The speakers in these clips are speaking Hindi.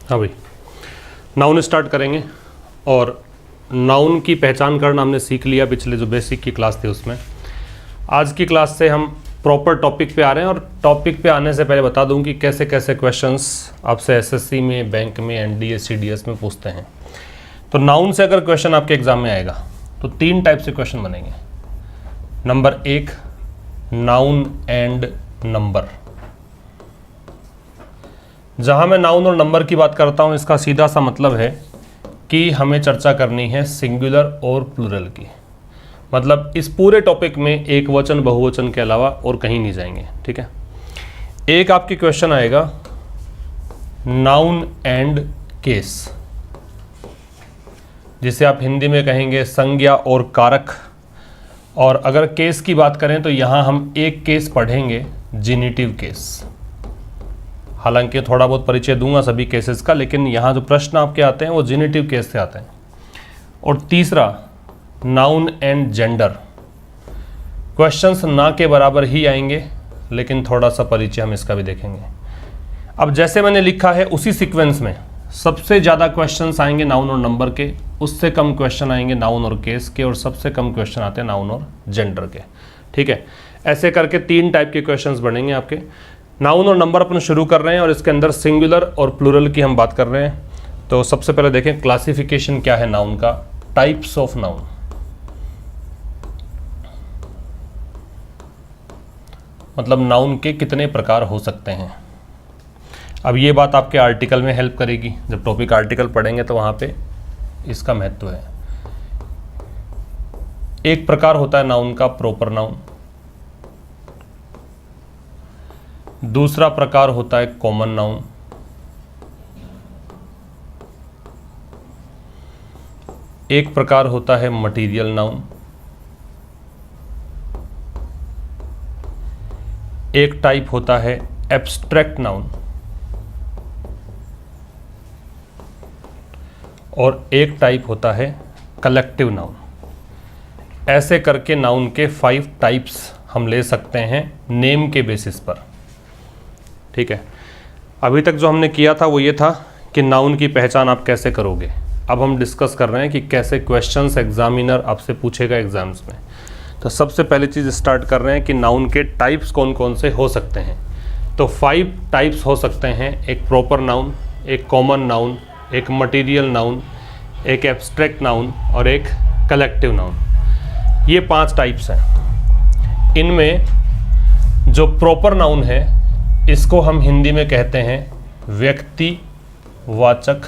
हाँ भाई, नाउन स्टार्ट करेंगे। और नाउन की पहचान करना हमने सीख लिया पिछले जो बेसिक की क्लास थी उसमें। आज की क्लास से हम प्रॉपर टॉपिक पे आ रहे हैं, और टॉपिक पे आने से पहले बता दूं कि कैसे कैसे क्वेश्चंस आपसे एसएससी में, बैंक में, एनडीए, सीडीएस में पूछते हैं। तो नाउन से अगर क्वेश्चन आपके एग्जाम में आएगा तो 3 टाइप से क्वेश्चन बनेंगे। Number 1, noun and number. जहां मैं नाउन और नंबर की बात करता हूं, इसका सीधा सा मतलब है कि हमें चर्चा करनी है सिंगुलर और प्लूरल की। मतलब इस पूरे टॉपिक में एक वचन बहुवचन के अलावा और कहीं नहीं जाएंगे, ठीक है। एक आपकी क्वेश्चन आएगा नाउन एंड केस, जिसे आप हिंदी में कहेंगे संज्ञा और कारक। और अगर केस की बात करें तो यहां हम एक केस पढ़ेंगे, जेनिटिव केस। हालांकि थोड़ा बहुत परिचय दूंगा सभी केसेस का, लेकिन यहाँ जो प्रश्न आपके आते हैं वो जेनिटिव केस से आते हैं। और तीसरा, नाउन एंड जेंडर। क्वेश्चंस ना के बराबर ही आएंगे, लेकिन थोड़ा सा परिचय हम इसका भी देखेंगे। अब जैसे मैंने लिखा है उसी सीक्वेंस में सबसे ज़्यादा क्वेश्चंस आएंगे नाउन और नंबर के, उससे कम क्वेश्चन आएंगे नाउन और केस के, और सबसे कम क्वेश्चन आते हैं नाउन और जेंडर के, ठीक है। ऐसे करके 3 टाइप के क्वेश्चंस बनेंगे आपके। नाउन और नंबर अपन शुरू कर रहे हैं, और इसके अंदर सिंगुलर और प्लूरल की हम बात कर रहे हैं। तो सबसे पहले देखें क्लासिफिकेशन क्या है नाउन का। Types of noun. मतलब नाउन के कितने प्रकार हो सकते हैं। अब ये बात आपके आर्टिकल में हेल्प करेगी, जब टॉपिक आर्टिकल पढ़ेंगे तो वहां पे इसका महत्व है। एक प्रकार होता है नाउन का प्रॉपर नाउन, दूसरा प्रकार होता है कॉमन नाउन, एक प्रकार होता है मटीरियल नाउन, एक टाइप होता है एब्स्ट्रैक्ट नाउन, और एक टाइप होता है कलेक्टिव नाउन। ऐसे करके नाउन के 5 टाइप्स हम ले सकते हैं नेम के बेसिस पर, ठीक है। अभी तक जो हमने किया था वो ये था कि नाउन की पहचान आप कैसे करोगे। अब हम डिस्कस कर रहे हैं कि कैसे क्वेश्चंस एग्जामिनर आपसे पूछेगा एग्जाम्स में। तो सबसे पहली चीज़ स्टार्ट कर रहे हैं कि नाउन के टाइप्स कौन कौन से हो सकते हैं। तो 5 टाइप्स हो सकते हैं। एक प्रॉपर नाउन, एक कॉमन नाउन, एक मटीरियल नाउन, एक एब्स्ट्रैक्ट नाउन, और एक कलेक्टिव नाउन। ये 5 टाइप्स हैं। इनमें जो प्रॉपर नाउन है इसको हम हिंदी में कहते हैं व्यक्तिवाचक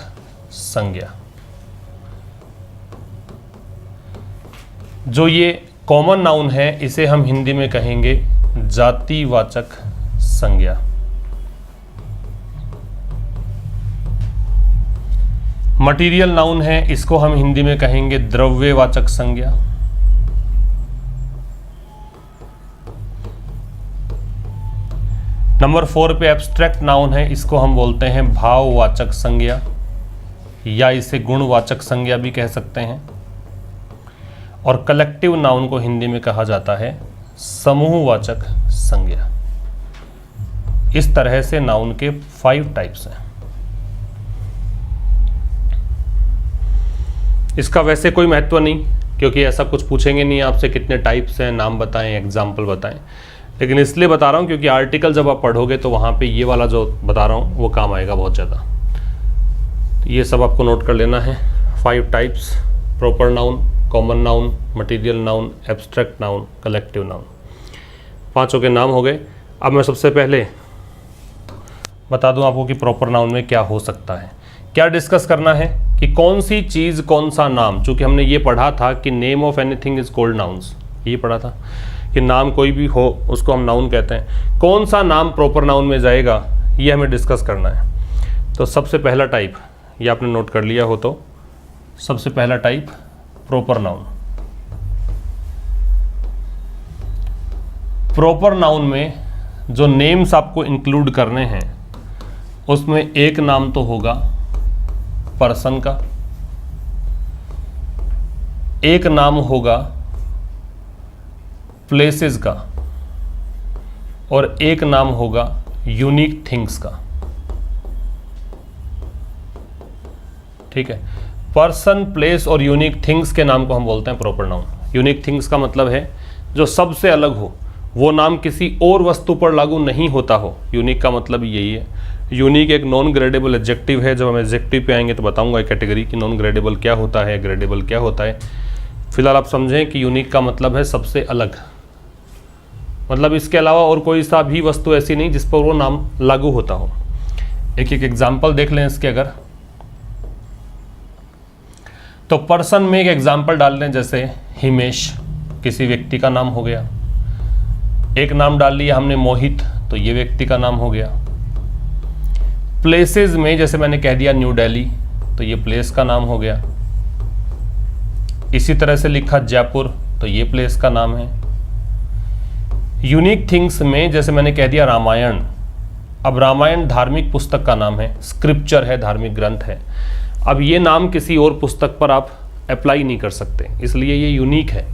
संज्ञा। जो ये कॉमन नाउन है इसे हम हिंदी में कहेंगे जातिवाचक संज्ञा। मटीरियल नाउन है, इसको हम हिंदी में कहेंगे द्रव्यवाचक संज्ञा। नंबर 4 पे एब्स्ट्रैक्ट नाउन है, इसको हम बोलते हैं भाववाचक संज्ञा, या इसे गुणवाचक संज्ञा भी कह सकते हैं। और कलेक्टिव नाउन को हिंदी में कहा जाता है समूहवाचक संज्ञा। इस तरह से नाउन के 5 टाइप्स हैं। इसका वैसे कोई महत्व नहीं, क्योंकि ऐसा कुछ पूछेंगे नहीं आपसे कितने टाइप्स हैं, नाम बताएं, एग्जाम्पल बताएं। लेकिन इसलिए बता रहा हूँ क्योंकि आर्टिकल जब आप पढ़ोगे तो वहाँ पे ये वाला जो बता रहा हूँ वो काम आएगा बहुत ज़्यादा। तो ये सब आपको नोट कर लेना है। 5 types: proper noun, common noun, material noun, abstract noun, collective noun. 5 के नाम हो गए। अब मैं सबसे पहले बता दूँ आपको कि प्रॉपर नाउन में क्या हो सकता है। क्या डिस्कस करना है कि कौन सी चीज़, कौन सा नाम। चूँकि हमने ये पढ़ा था कि name of anything is called nouns, ये पढ़ा था कि नाम कोई भी हो उसको हम नाउन कहते हैं। कौन सा नाम प्रॉपर नाउन में जाएगा ये हमें डिस्कस करना है। तो सबसे पहला टाइप, ये आपने नोट कर लिया हो तो, सबसे पहला type proper noun. Proper noun में जो नेम्स आपको इंक्लूड करने हैं उसमें एक नाम तो होगा पर्सन का, एक नाम होगा प्लेसेस का, और एक नाम होगा यूनिक थिंग्स का। ठीक है। पर्सन, प्लेस और यूनिक थिंग्स के नाम को हम बोलते हैं प्रॉपर नाउन। यूनिक थिंग्स का मतलब है जो सबसे अलग हो, वो नाम किसी और वस्तु पर लागू नहीं होता हो। यूनिक का मतलब यही है। यूनिक एक नॉन ग्रेडेबल एडजेक्टिव है। जब हम एडजेक्टिव पे आएंगे तो बताऊंगा कैटेगरी कि नॉन ग्रेडेबल क्या होता है, ग्रेडेबल क्या होता है। फिलहाल आप समझें कि यूनिक का मतलब है सबसे अलग, मतलब इसके अलावा और कोई सा भी वस्तु ऐसी नहीं जिस पर वो नाम लागू होता हो। एक एक एग्जाम्पल देख लें इसके। अगर तो पर्सन में एक एग्जाम्पल डाल लें, जैसे हिमेश किसी व्यक्ति का नाम हो गया। एक नाम डाल लिया हमने मोहित, तो ये व्यक्ति का नाम हो गया। प्लेसेस में जैसे मैंने कह दिया न्यू दिल्ली, तो ये प्लेस का नाम हो गया। इसी तरह से लिखा जयपुर, तो ये प्लेस का नाम है। यूनिक थिंग्स में जैसे मैंने कह दिया रामायण। अब रामायण धार्मिक पुस्तक का नाम है, स्क्रिप्चर है, धार्मिक ग्रंथ है। अब ये नाम किसी और पुस्तक पर आप अप्लाई नहीं कर सकते, इसलिए ये यूनिक है।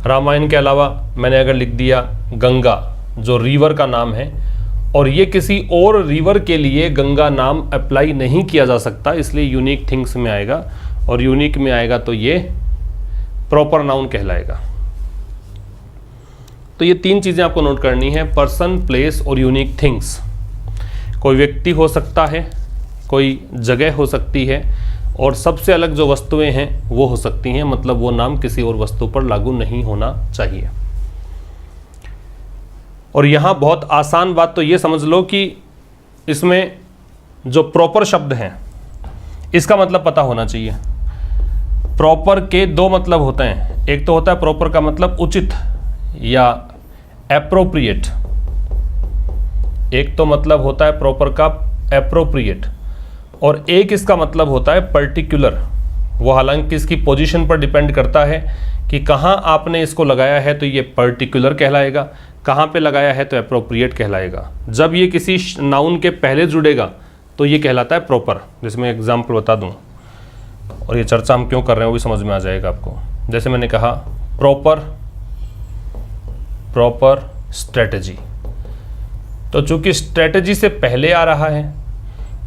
रामायण के अलावा मैंने अगर लिख दिया गंगा, जो रिवर का नाम है, और ये किसी और रिवर के लिए गंगा नाम अप्लाई नहीं किया जा सकता, इसलिए यूनिक थिंग्स में आएगा। और यूनिक में आएगा तो ये प्रॉपर नाउन कहलाएगा। तो ये तीन चीज़ें आपको नोट करनी है, पर्सन, प्लेस और यूनिक थिंग्स। कोई व्यक्ति हो सकता है, कोई जगह हो सकती है, और सबसे अलग जो वस्तुएं हैं वो हो सकती हैं, मतलब वो नाम किसी और वस्तु पर लागू नहीं होना चाहिए। और यहाँ बहुत आसान बात तो ये समझ लो कि इसमें जो प्रॉपर शब्द हैं इसका मतलब पता होना चाहिए। प्रॉपर के दो मतलब होते हैं। एक तो होता है प्रॉपर का मतलब उचित या एप्रोप्रिएट, एक तो मतलब होता है प्रॉपर का एप्रोप्रिएट, और एक इसका मतलब होता है पर्टिकुलर। वो हालांकि इसकी पोजीशन पर डिपेंड करता है कि कहाँ आपने इसको लगाया है तो ये पर्टिकुलर कहलाएगा, कहाँ पे लगाया है तो एप्रोप्रिएट कहलाएगा। जब ये किसी नाउन के पहले जुड़ेगा तो ये कहलाता है प्रॉपर। जिसमें एग्जाम्पल बता दूँ, और ये चर्चा हम क्यों कर रहे हैं वो भी समझ में आ जाएगा आपको। जैसे मैंने कहा प्रॉपर स्ट्रेटजी, तो चूंकि स्ट्रेटजी से पहले आ रहा है,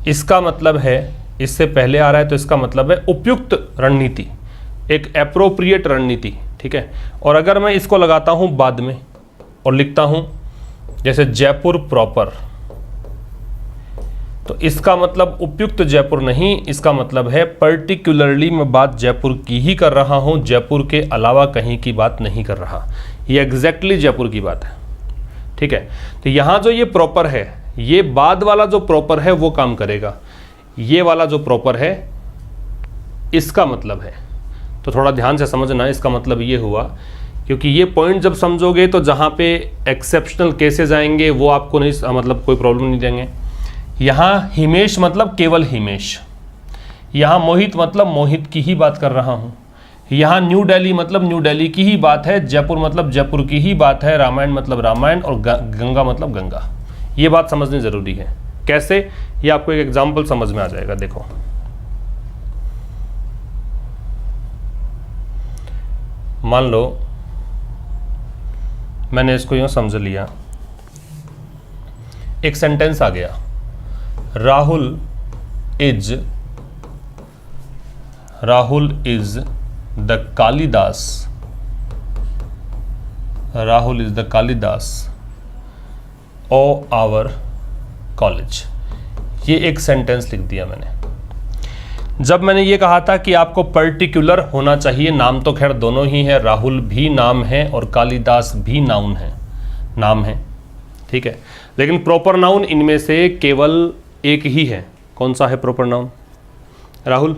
इसका मतलब है इससे पहले आ रहा है, तो इसका मतलब है उपयुक्त रणनीति, एक एप्रोप्रिएट रणनीति, ठीक है। और अगर मैं इसको लगाता हूं बाद में और लिखता हूं जैसे जयपुर प्रॉपर, तो इसका मतलब उपयुक्त जयपुर नहीं, इसका मतलब है पर्टिकुलरली मैं बात जयपुर की ही कर रहा हूं, जयपुर के अलावा कहीं की बात नहीं कर रहा। ये एग्जैक्टली जयपुर की बात है, ठीक है। तो यहां जो ये प्रॉपर है, ये बाद वाला जो प्रॉपर है वो काम करेगा, ये वाला जो प्रॉपर है इसका मतलब है। तो थोड़ा ध्यान से समझना, इसका मतलब ये हुआ, क्योंकि ये पॉइंट जब समझोगे तो जहाँ पे एक्सेप्शनल केसेस आएंगे वो आपको नहीं, मतलब कोई प्रॉब्लम नहीं देंगे। यहाँ हिमेश मतलब केवल हिमेश, यहाँ मोहित मतलब मोहित की ही बात कर रहा हूँ, यहाँ न्यू दिल्ली मतलब न्यू दिल्ली की ही बात है, जयपुर मतलब जयपुर की ही बात है, रामायण मतलब रामायण, और गंगा मतलब गंगा। ये बात समझनी ज़रूरी है। कैसे, ये आपको एक एग्जाम्पल समझ में आ जाएगा। देखो, मान लो मैंने इसको यूँ समझ लिया, एक सेंटेंस आ गया, Rahul is the Kalidas of our college. ये एक सेंटेंस लिख दिया मैंने। जब मैंने ये कहा था कि आपको पर्टिकुलर होना चाहिए, नाम तो खैर दोनों ही है, राहुल भी नाम है और कालिदास भी नाम है, ठीक है। लेकिन प्रॉपर नाउन इनमें से केवल एक ही है। कौन सा है प्रॉपर नाउन? राहुल।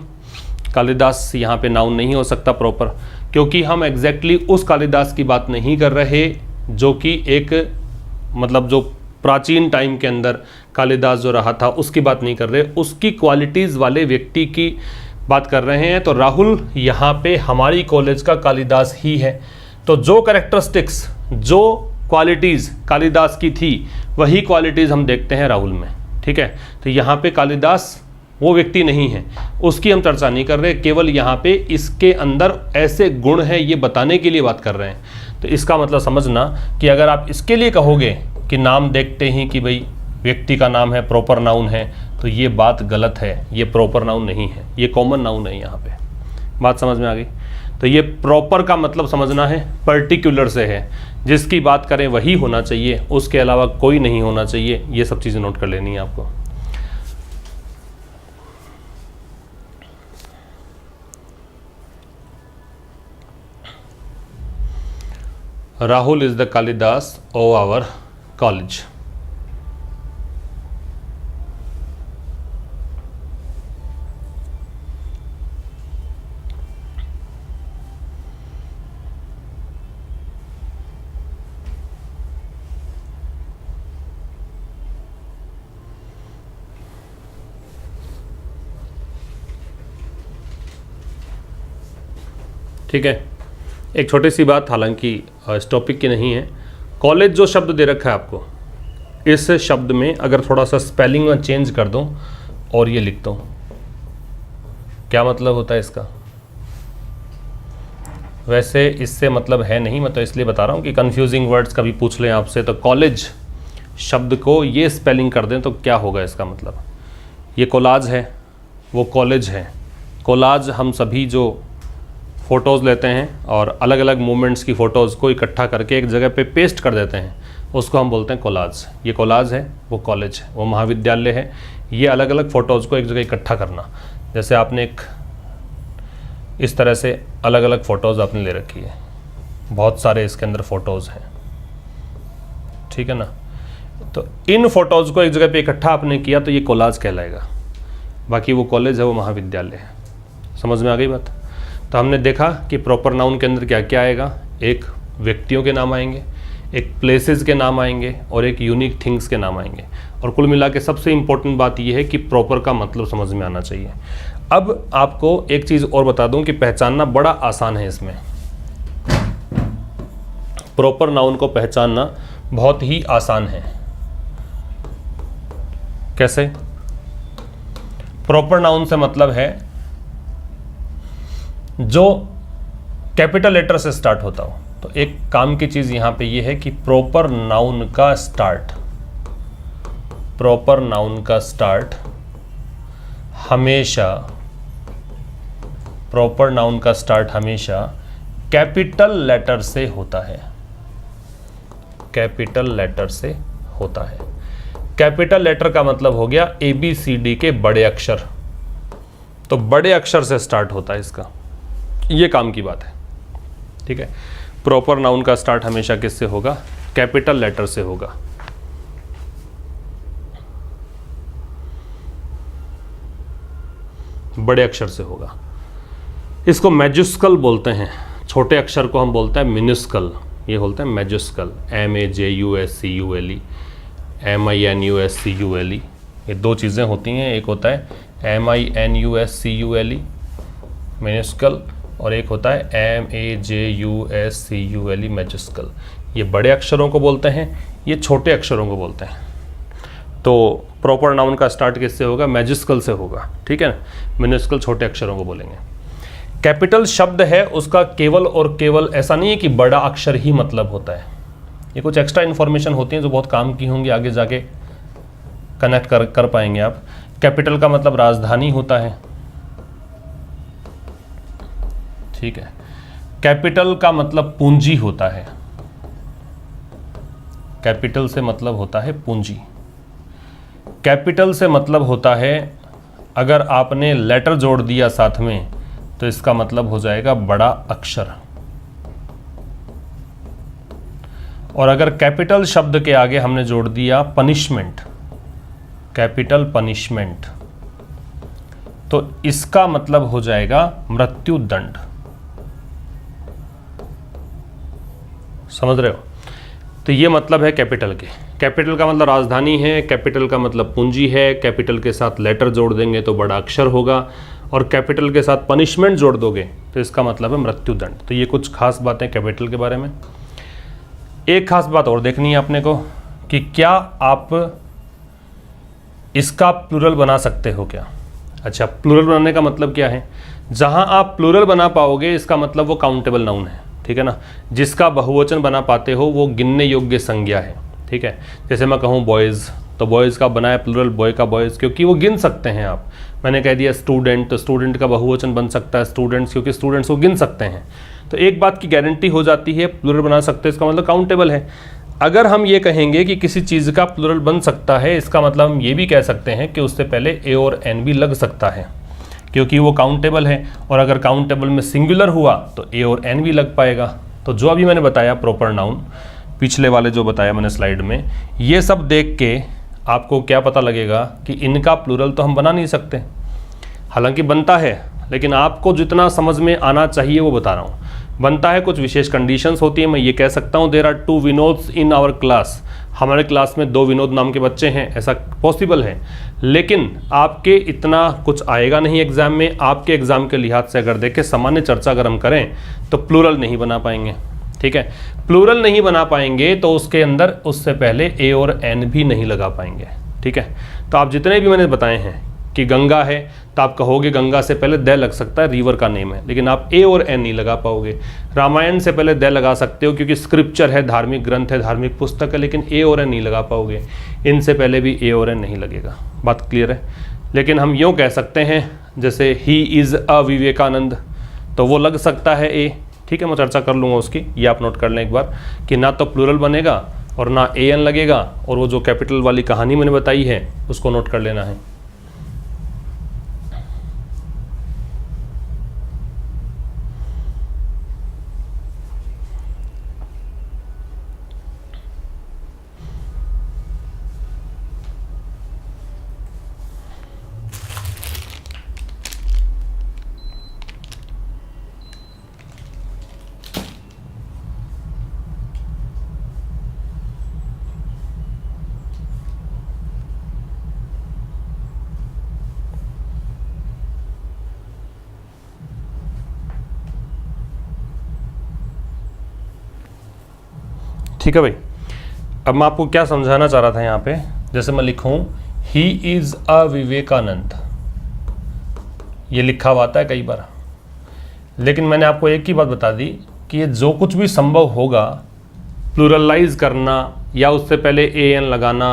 कालिदास यहाँ पे नाउन नहीं हो सकता प्रॉपर, क्योंकि हम एग्जैक्टली उस कालिदास की बात नहीं कर रहे जो कि एक, मतलब जो प्राचीन टाइम के अंदर कालिदास जो रहा था उसकी बात नहीं कर रहे, उसकी क्वालिटीज़ वाले व्यक्ति की बात कर रहे हैं। तो राहुल यहाँ पे हमारी कॉलेज का कालिदास ही है। तो जो कैरेक्टरिस्टिक्स, जो क्वालिटीज़ कालिदास की थी, वही क्वालिटीज़ हम देखते हैं राहुल में, ठीक है। तो यहाँ पे कालिदास वो व्यक्ति नहीं है, उसकी हम चर्चा नहीं कर रहे, केवल यहाँ पे इसके अंदर ऐसे गुण हैं ये बताने के लिए बात कर रहे हैं। तो इसका मतलब समझना कि अगर आप इसके लिए कहोगे कि नाम देखते ही कि भाई व्यक्ति का नाम है, प्रॉपर नाउन है, तो ये बात गलत है, ये प्रॉपर नाउन नहीं है, ये कॉमन नाउन है। यहाँ पे बात समझ में आ गई? तो ये प्रॉपर का मतलब समझना है, पर्टिकुलर से है, जिसकी बात करें वही होना चाहिए, उसके अलावा कोई नहीं होना चाहिए। ये सब चीज़ें नोट कर लेनी है आपको। Rahul is the Kalidas of our college. ठीक है, एक छोटी सी बात, हालांकि इस टॉपिक की नहीं है। कॉलेज जो शब्द दे रखा है आपको, इस शब्द में अगर थोड़ा सा स्पेलिंग में चेंज कर दूं और ये लिख दूं, क्या मतलब होता है इसका? वैसे इससे मतलब है नहीं, मैं तो इसलिए बता रहा हूँ कि कंफ्यूजिंग वर्ड्स कभी पूछ लें आपसे, तो कॉलेज शब्द को ये स्पेलिंग कर दें तो क्या होगा इसका मतलब? ये कोलाज है, वो कॉलेज है। कोलाज हम सभी जो फ़ोटोज़ लेते हैं और अलग अलग मोमेंट्स की फ़ोटोज़ को इकट्ठा करके एक जगह पे पेस्ट कर देते हैं, उसको हम बोलते हैं कोलाज। ये कोलाज है, वो कॉलेज है, वो महाविद्यालय है। ये अलग अलग फ़ोटोज़ को एक जगह इकट्ठा करना, जैसे आपने एक इस तरह से अलग अलग फ़ोटोज़ आपने ले रखी है, बहुत सारे इसके अंदर फ़ोटोज़ हैं, ठीक है ना। तो इन फ़ोटोज़ को एक जगह पे इकट्ठा आपने किया तो ये कोलाज कहलाएगा। बाकी वो कॉलेज है, वो महाविद्यालय है। समझ में आ गई बात? तो हमने देखा कि प्रॉपर नाउन के अंदर क्या क्या आएगा। एक व्यक्तियों के नाम आएंगे, एक प्लेसेस के नाम आएंगे और एक यूनिक थिंग्स के नाम आएंगे। और कुल मिला के सबसे इम्पोर्टेंट बात यह है कि प्रॉपर का मतलब समझ में आना चाहिए। अब आपको एक चीज़ और बता दूं कि पहचानना बड़ा आसान है इसमें। प्रॉपर नाउन को पहचानना बहुत ही आसान है। कैसे? प्रॉपर नाउन से मतलब है जो कैपिटल लेटर से स्टार्ट होता हो। तो एक काम की चीज़ यहाँ पे ये है कि प्रॉपर नाउन का स्टार्ट हमेशा कैपिटल लेटर से होता है। कैपिटल लेटर से होता है। कैपिटल लेटर का मतलब हो गया ABCD के बड़े अक्षर, तो बड़े अक्षर से स्टार्ट होता है इसका, ये काम की बात है। ठीक है, प्रॉपर नाउन का स्टार्ट हमेशा किससे होगा? कैपिटल लेटर से होगा। बड़े अक्षर से होगा। इसको मैजुस्कल बोलते हैं, छोटे अक्षर को हम बोलते हैं मिन्यूस्कल, ये बोलते हैं मैजुस्कल, MAJUSCULE, MINUSCULE। ये दो चीज़ें होती हैं, एक होता है MINUSCULE मिन्यूस्कल और एक होता है MAJUSCULE मैजुस्कल। ये बड़े अक्षरों को बोलते हैं, ये छोटे अक्षरों को बोलते हैं। तो प्रॉपर नाउन का स्टार्ट किससे होगा? मैजुस्कल से होगा। ठीक है ना, मिन्यूस्कल छोटे अक्षरों को बोलेंगे। कैपिटल शब्द है, उसका केवल और केवल ऐसा नहीं है कि बड़ा अक्षर ही मतलब होता है। ये कुछ एक्स्ट्रा इन्फॉर्मेशन होती हैं जो बहुत काम की होंगी, आगे जाके कनेक्ट कर पाएंगे आप। कैपिटल का मतलब राजधानी होता है। ठीक है, कैपिटल का मतलब पूंजी होता है। कैपिटल से मतलब होता है पूंजी। कैपिटल से मतलब होता है अगर आपने लेटर जोड़ दिया साथ में तो इसका मतलब हो जाएगा बड़ा अक्षर। और अगर कैपिटल शब्द के आगे हमने जोड़ दिया पनिशमेंट, कैपिटल पनिशमेंट, तो इसका मतलब हो जाएगा मृत्यु दंड। समझ रहे हो? तो ये मतलब है कैपिटल के। कैपिटल का मतलब राजधानी है, कैपिटल का मतलब पूंजी है, कैपिटल के साथ लेटर जोड़ देंगे तो बड़ा अक्षर होगा, और कैपिटल के साथ पनिशमेंट जोड़ दोगे तो इसका मतलब है मृत्यु दंड। तो ये कुछ खास बातें कैपिटल के बारे में। एक खास बात और देखनी है अपने को कि क्या आप इसका प्लूरल बना सकते हो क्या? अच्छा, प्लूरल बनाने का मतलब क्या है? जहां आप प्लूरल बना पाओगे इसका मतलब वो काउंटेबल नाउन है। ठीक है ना, जिसका बहुवचन बना पाते हो वो गिनने योग्य संज्ञा है। ठीक है, जैसे मैं कहूँ बॉयज़ तो बॉयज़ का बनाया प्लूरल बॉय का बॉयज़, क्योंकि वो गिन सकते हैं आप। मैंने कह दिया स्टूडेंट, तो स्टूडेंट का बहुवचन बन सकता है स्टूडेंट्स, क्योंकि स्टूडेंट्स को गिन सकते हैं। तो एक बात की गारंटी हो जाती है, प्लूरल बना सकते हैं, इसका मतलब काउंटेबल है। अगर हम ये कहेंगे कि किसी चीज़ का प्लूरल बन सकता है, इसका मतलब हम ये भी कह सकते हैं कि उससे पहले ए और एन भी लग सकता है, क्योंकि वो काउंटेबल है। और अगर काउंटेबल में सिंगुलर हुआ तो ए और एन भी लग पाएगा। तो जो अभी मैंने बताया प्रॉपर नाउन, पिछले वाले जो बताया मैंने स्लाइड में, ये सब देख के आपको क्या पता लगेगा कि इनका प्लूरल तो हम बना नहीं सकते। हालांकि बनता है, लेकिन आपको जितना समझ में आना चाहिए वो बता रहा हूँ। बनता है, कुछ विशेष कंडीशंस होती है। मैं ये कह सकता हूँ there are 2 Vinods in our class, हमारे क्लास में 2 विनोद नाम के बच्चे हैं, ऐसा पॉसिबल है। लेकिन आपके इतना कुछ आएगा नहीं एग्जाम में। आपके एग्जाम के लिहाज से अगर देखें, सामान्य चर्चा अगर हम करें तो प्लूरल नहीं बना पाएंगे। ठीक है, प्लूरल नहीं बना पाएंगे तो उसके अंदर उससे पहले ए और एन भी नहीं लगा पाएंगे। ठीक है, तो आप जितने भी मैंने बताए हैं कि गंगा है तो आप कहोगे गंगा से पहले द लग सकता है, रिवर का नेम है, लेकिन आप ए और एन नहीं लगा पाओगे। रामायण से पहले द लगा सकते हो क्योंकि स्क्रिप्चर है, धार्मिक ग्रंथ है, धार्मिक पुस्तक है, लेकिन ए और एन नहीं लगा पाओगे। इनसे पहले भी ए और एन नहीं लगेगा। बात क्लियर है? लेकिन हम यूँ कह सकते हैं जैसे ही इज़ अ विवेकानंद, तो वो लग सकता है ए। ठीक है, मैं चर्चा कर लूँगा उसकी, ये आप नोट कर लें एक बार कि ना तो प्लूरल बनेगा और ना ए एन लगेगा, और वो जो कैपिटल वाली कहानी मैंने बताई है उसको नोट कर लेना है। ठीक है भाई, अब मैं आपको क्या समझाना चाह रहा था यहाँ पे, जैसे मैं लिखूँ ही इज़ अ विवेकानंद, ये लिखा हुआ आता है कई बार, लेकिन मैंने आपको एक ही बात बता दी कि ये जो कुछ भी संभव होगा प्लूरलाइज करना या उससे पहले ए एन लगाना,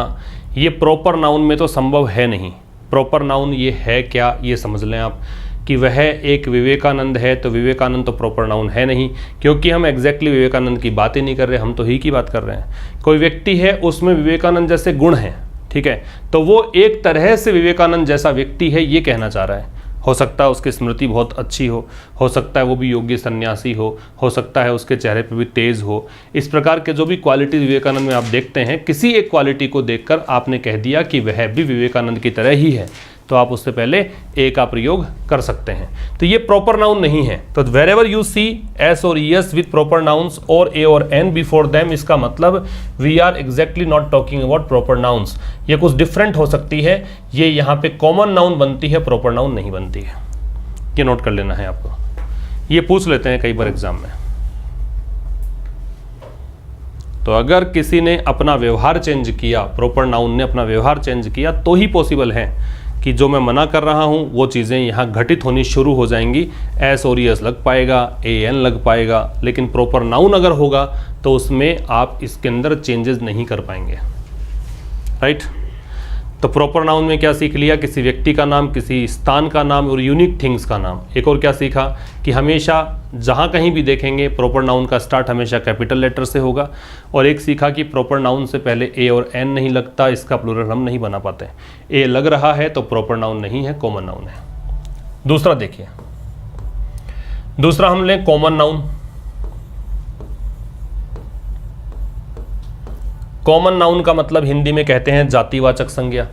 ये प्रॉपर नाउन में तो संभव है नहीं। प्रॉपर नाउन ये है क्या, ये समझ लें आप कि वह एक विवेकानंद है, तो विवेकानंद तो प्रॉपर नाउन है नहीं, क्योंकि हम एग्जैक्टली विवेकानंद की बात ही नहीं कर रहे, हम तो ही की बात कर रहे हैं। कोई व्यक्ति है, उसमें विवेकानंद जैसे गुण हैं, ठीक है, तो वो एक तरह से विवेकानंद जैसा व्यक्ति है, ये कहना चाह रहा है। हो सकता है उसकी स्मृति बहुत अच्छी हो सकता है वो भी योग्य सन्यासी हो सकता है उसके चेहरे पे भी तेज हो। इस प्रकार के जो भी क्वालिटी विवेकानंद में आप देखते हैं, किसी एक क्वालिटी को देखकर आपने कह दिया कि वह भी विवेकानंद की तरह ही है, तो आप उससे पहले ए का प्रयोग कर सकते हैं। तो ये प्रॉपर नाउन नहीं है। तो wherever you see S और ईएस विथ प्रॉपर नाउन्स और ए और एन बिफोर देम, इसका मतलब we are exactly not talking about proper nouns. ये कुछ डिफरेंट हो सकती है, ये यहाँ पे कॉमन नाउन बनती है, प्रॉपर नाउन नहीं बनती है। ये नोट कर लेना है आपको, ये पूछ लेते हैं कई बार एग्जाम में। तो अगर किसी ने अपना व्यवहार चेंज किया, प्रॉपर नाउन ने अपना व्यवहार चेंज किया, तो ही पॉसिबल है कि जो मैं मना कर रहा हूँ वो चीज़ें यहाँ घटित होनी शुरू हो जाएंगी। एस और एस लग पाएगा, ए एन लग पाएगा, लेकिन प्रॉपर नाउन अगर होगा तो उसमें आप इसके अंदर चेंजेस नहीं कर पाएंगे। राइट, तो प्रॉपर नाउन में क्या सीख लिया? किसी व्यक्ति का नाम, किसी स्थान का नाम और यूनिक थिंग्स का नाम। एक और क्या सीखा कि हमेशा जहाँ कहीं भी देखेंगे प्रॉपर नाउन का स्टार्ट हमेशा कैपिटल लेटर से होगा। और एक सीखा कि प्रॉपर नाउन से पहले ए और एन नहीं लगता, इसका प्लूरल हम नहीं बना पाते। ए लग रहा है तो प्रॉपर नाउन नहीं है, कॉमन नाउन है। दूसरा देखिए, दूसरा हम लें कॉमन नाउन। कॉमन नाउन का मतलब हिंदी में कहते हैं जातिवाचक संज्ञा।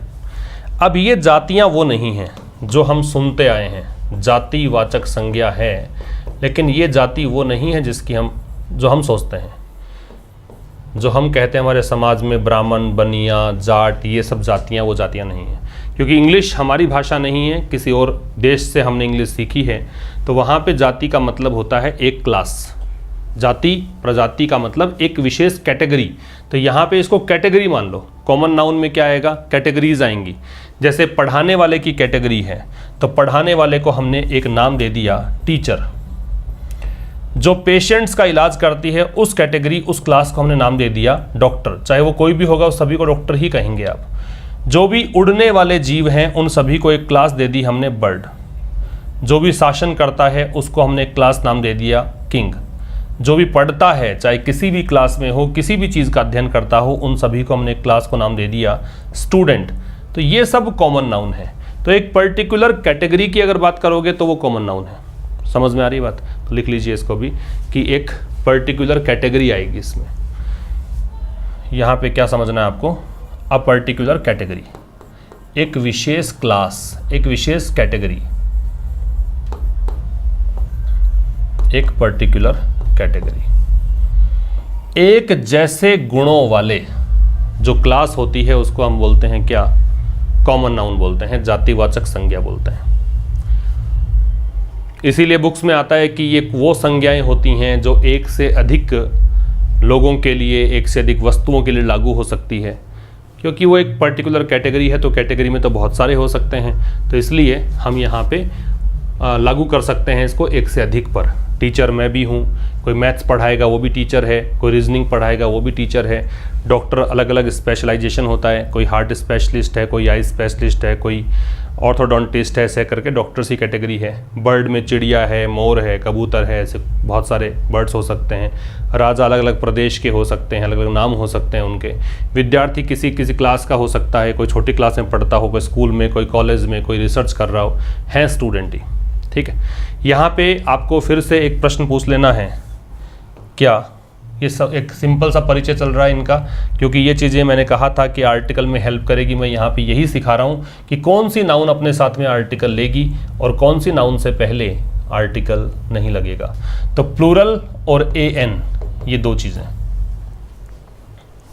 अब ये जातियां वो नहीं हैं जो हम सुनते आए हैं, जातिवाचक संज्ञा है, लेकिन ये जाति वो नहीं है जो हम सोचते हैं। जो हम कहते हैं हमारे समाज में ब्राह्मण, बनिया, जाट, ये सब जातियां वो जातियां नहीं हैं, क्योंकि इंग्लिश हमारी भाषा नहीं है, किसी और देश से हमने इंग्लिश सीखी है। तो वहाँ पे जाति का मतलब होता है एक क्लास। जाति, प्रजाति का मतलब एक विशेष कैटेगरी। तो यहाँ पे इसको कैटेगरी मान लो। कॉमन नाउन में क्या आएगा? कैटेगरीज आएंगी। जैसे पढ़ाने वाले की कैटेगरी है, तो पढ़ाने वाले को हमने एक नाम दे दिया टीचर। जो पेशेंट्स का इलाज करती है उस कैटेगरी, उस क्लास को हमने नाम दे दिया डॉक्टर। चाहे वो कोई भी होगा, उस सभी को डॉक्टर ही कहेंगे आप। जो भी उड़ने वाले जीव हैं उन सभी को एक क्लास दे दी हमने बर्ड। जो भी शासन करता है उसको हमने एक क्लास नाम दे दिया किंग। जो भी पढ़ता है चाहे किसी भी क्लास में हो, किसी भी चीज़ का अध्ययन करता हो, उन सभी को हमने एक क्लास को नाम दे दिया स्टूडेंट। तो ये सब कॉमन नाउन है। तो एक पर्टिकुलर कैटेगरी की अगर बात करोगे तो वो कॉमन नाउन है। समझ में आ रही बात? तो लिख लीजिए इसको भी कि एक पर्टिकुलर कैटेगरी आएगी इसमें। यहाँ पे क्या समझना है आपको? अ पर्टिकुलर कैटेगरी, एक विशेष क्लास, एक विशेष कैटेगरी, एक पर्टिकुलर कैटेगरी। एक जैसे गुणों वाले जो क्लास होती है उसको हम बोलते हैं क्या? कॉमन नाउन बोलते हैं, जातिवाचक संज्ञा बोलते हैं। इसीलिए बुक्स में आता है कि ये वो संज्ञाएं होती हैं जो एक से अधिक लोगों के लिए, एक से अधिक वस्तुओं के लिए लागू हो सकती है, क्योंकि वो एक पर्टिकुलर कैटेगरी है। तो कैटेगरी में तो बहुत सारे हो सकते हैं, तो इसलिए हम यहाँ पे लागू कर सकते हैं इसको एक से अधिक पर। टीचर मैं भी हूँ, कोई मैथ्स पढ़ाएगा वो भी टीचर है, कोई रीजनिंग पढ़ाएगा वो भी टीचर है। डॉक्टर अलग अलग स्पेशलाइजेशन होता है, कोई हार्ट स्पेशलिस्ट है, कोई आई स्पेशलिस्ट है, कोई ऑर्थोडोंटिस्ट है, ऐसे करके डॉक्टर्स की कैटेगरी है। बर्ड में चिड़िया है, मोर है, कबूतर है, ऐसे बहुत सारे बर्ड्स हो सकते हैं। राजा अलग अलग प्रदेश के हो सकते हैं, अलग अलग नाम हो सकते हैं उनके। विद्यार्थी किसी किसी क्लास का हो सकता है, कोई छोटी क्लास में पढ़ता हो, कोई स्कूल में, कोई कॉलेज में, कोई रिसर्च कर रहा हो, है स्टूडेंट ही। ठीक है, यहाँ पे आपको फिर से एक प्रश्न पूछ लेना है क्या? ये सब एक सिंपल सा परिचय चल रहा है इनका, क्योंकि ये चीज़ें मैंने कहा था कि आर्टिकल में हेल्प करेगी। मैं यहाँ पे यही सिखा रहा हूँ कि कौन सी नाउन अपने साथ में आर्टिकल लेगी और कौन सी नाउन से पहले आर्टिकल नहीं लगेगा। तो प्लूरल और एन, ये दो चीज़ें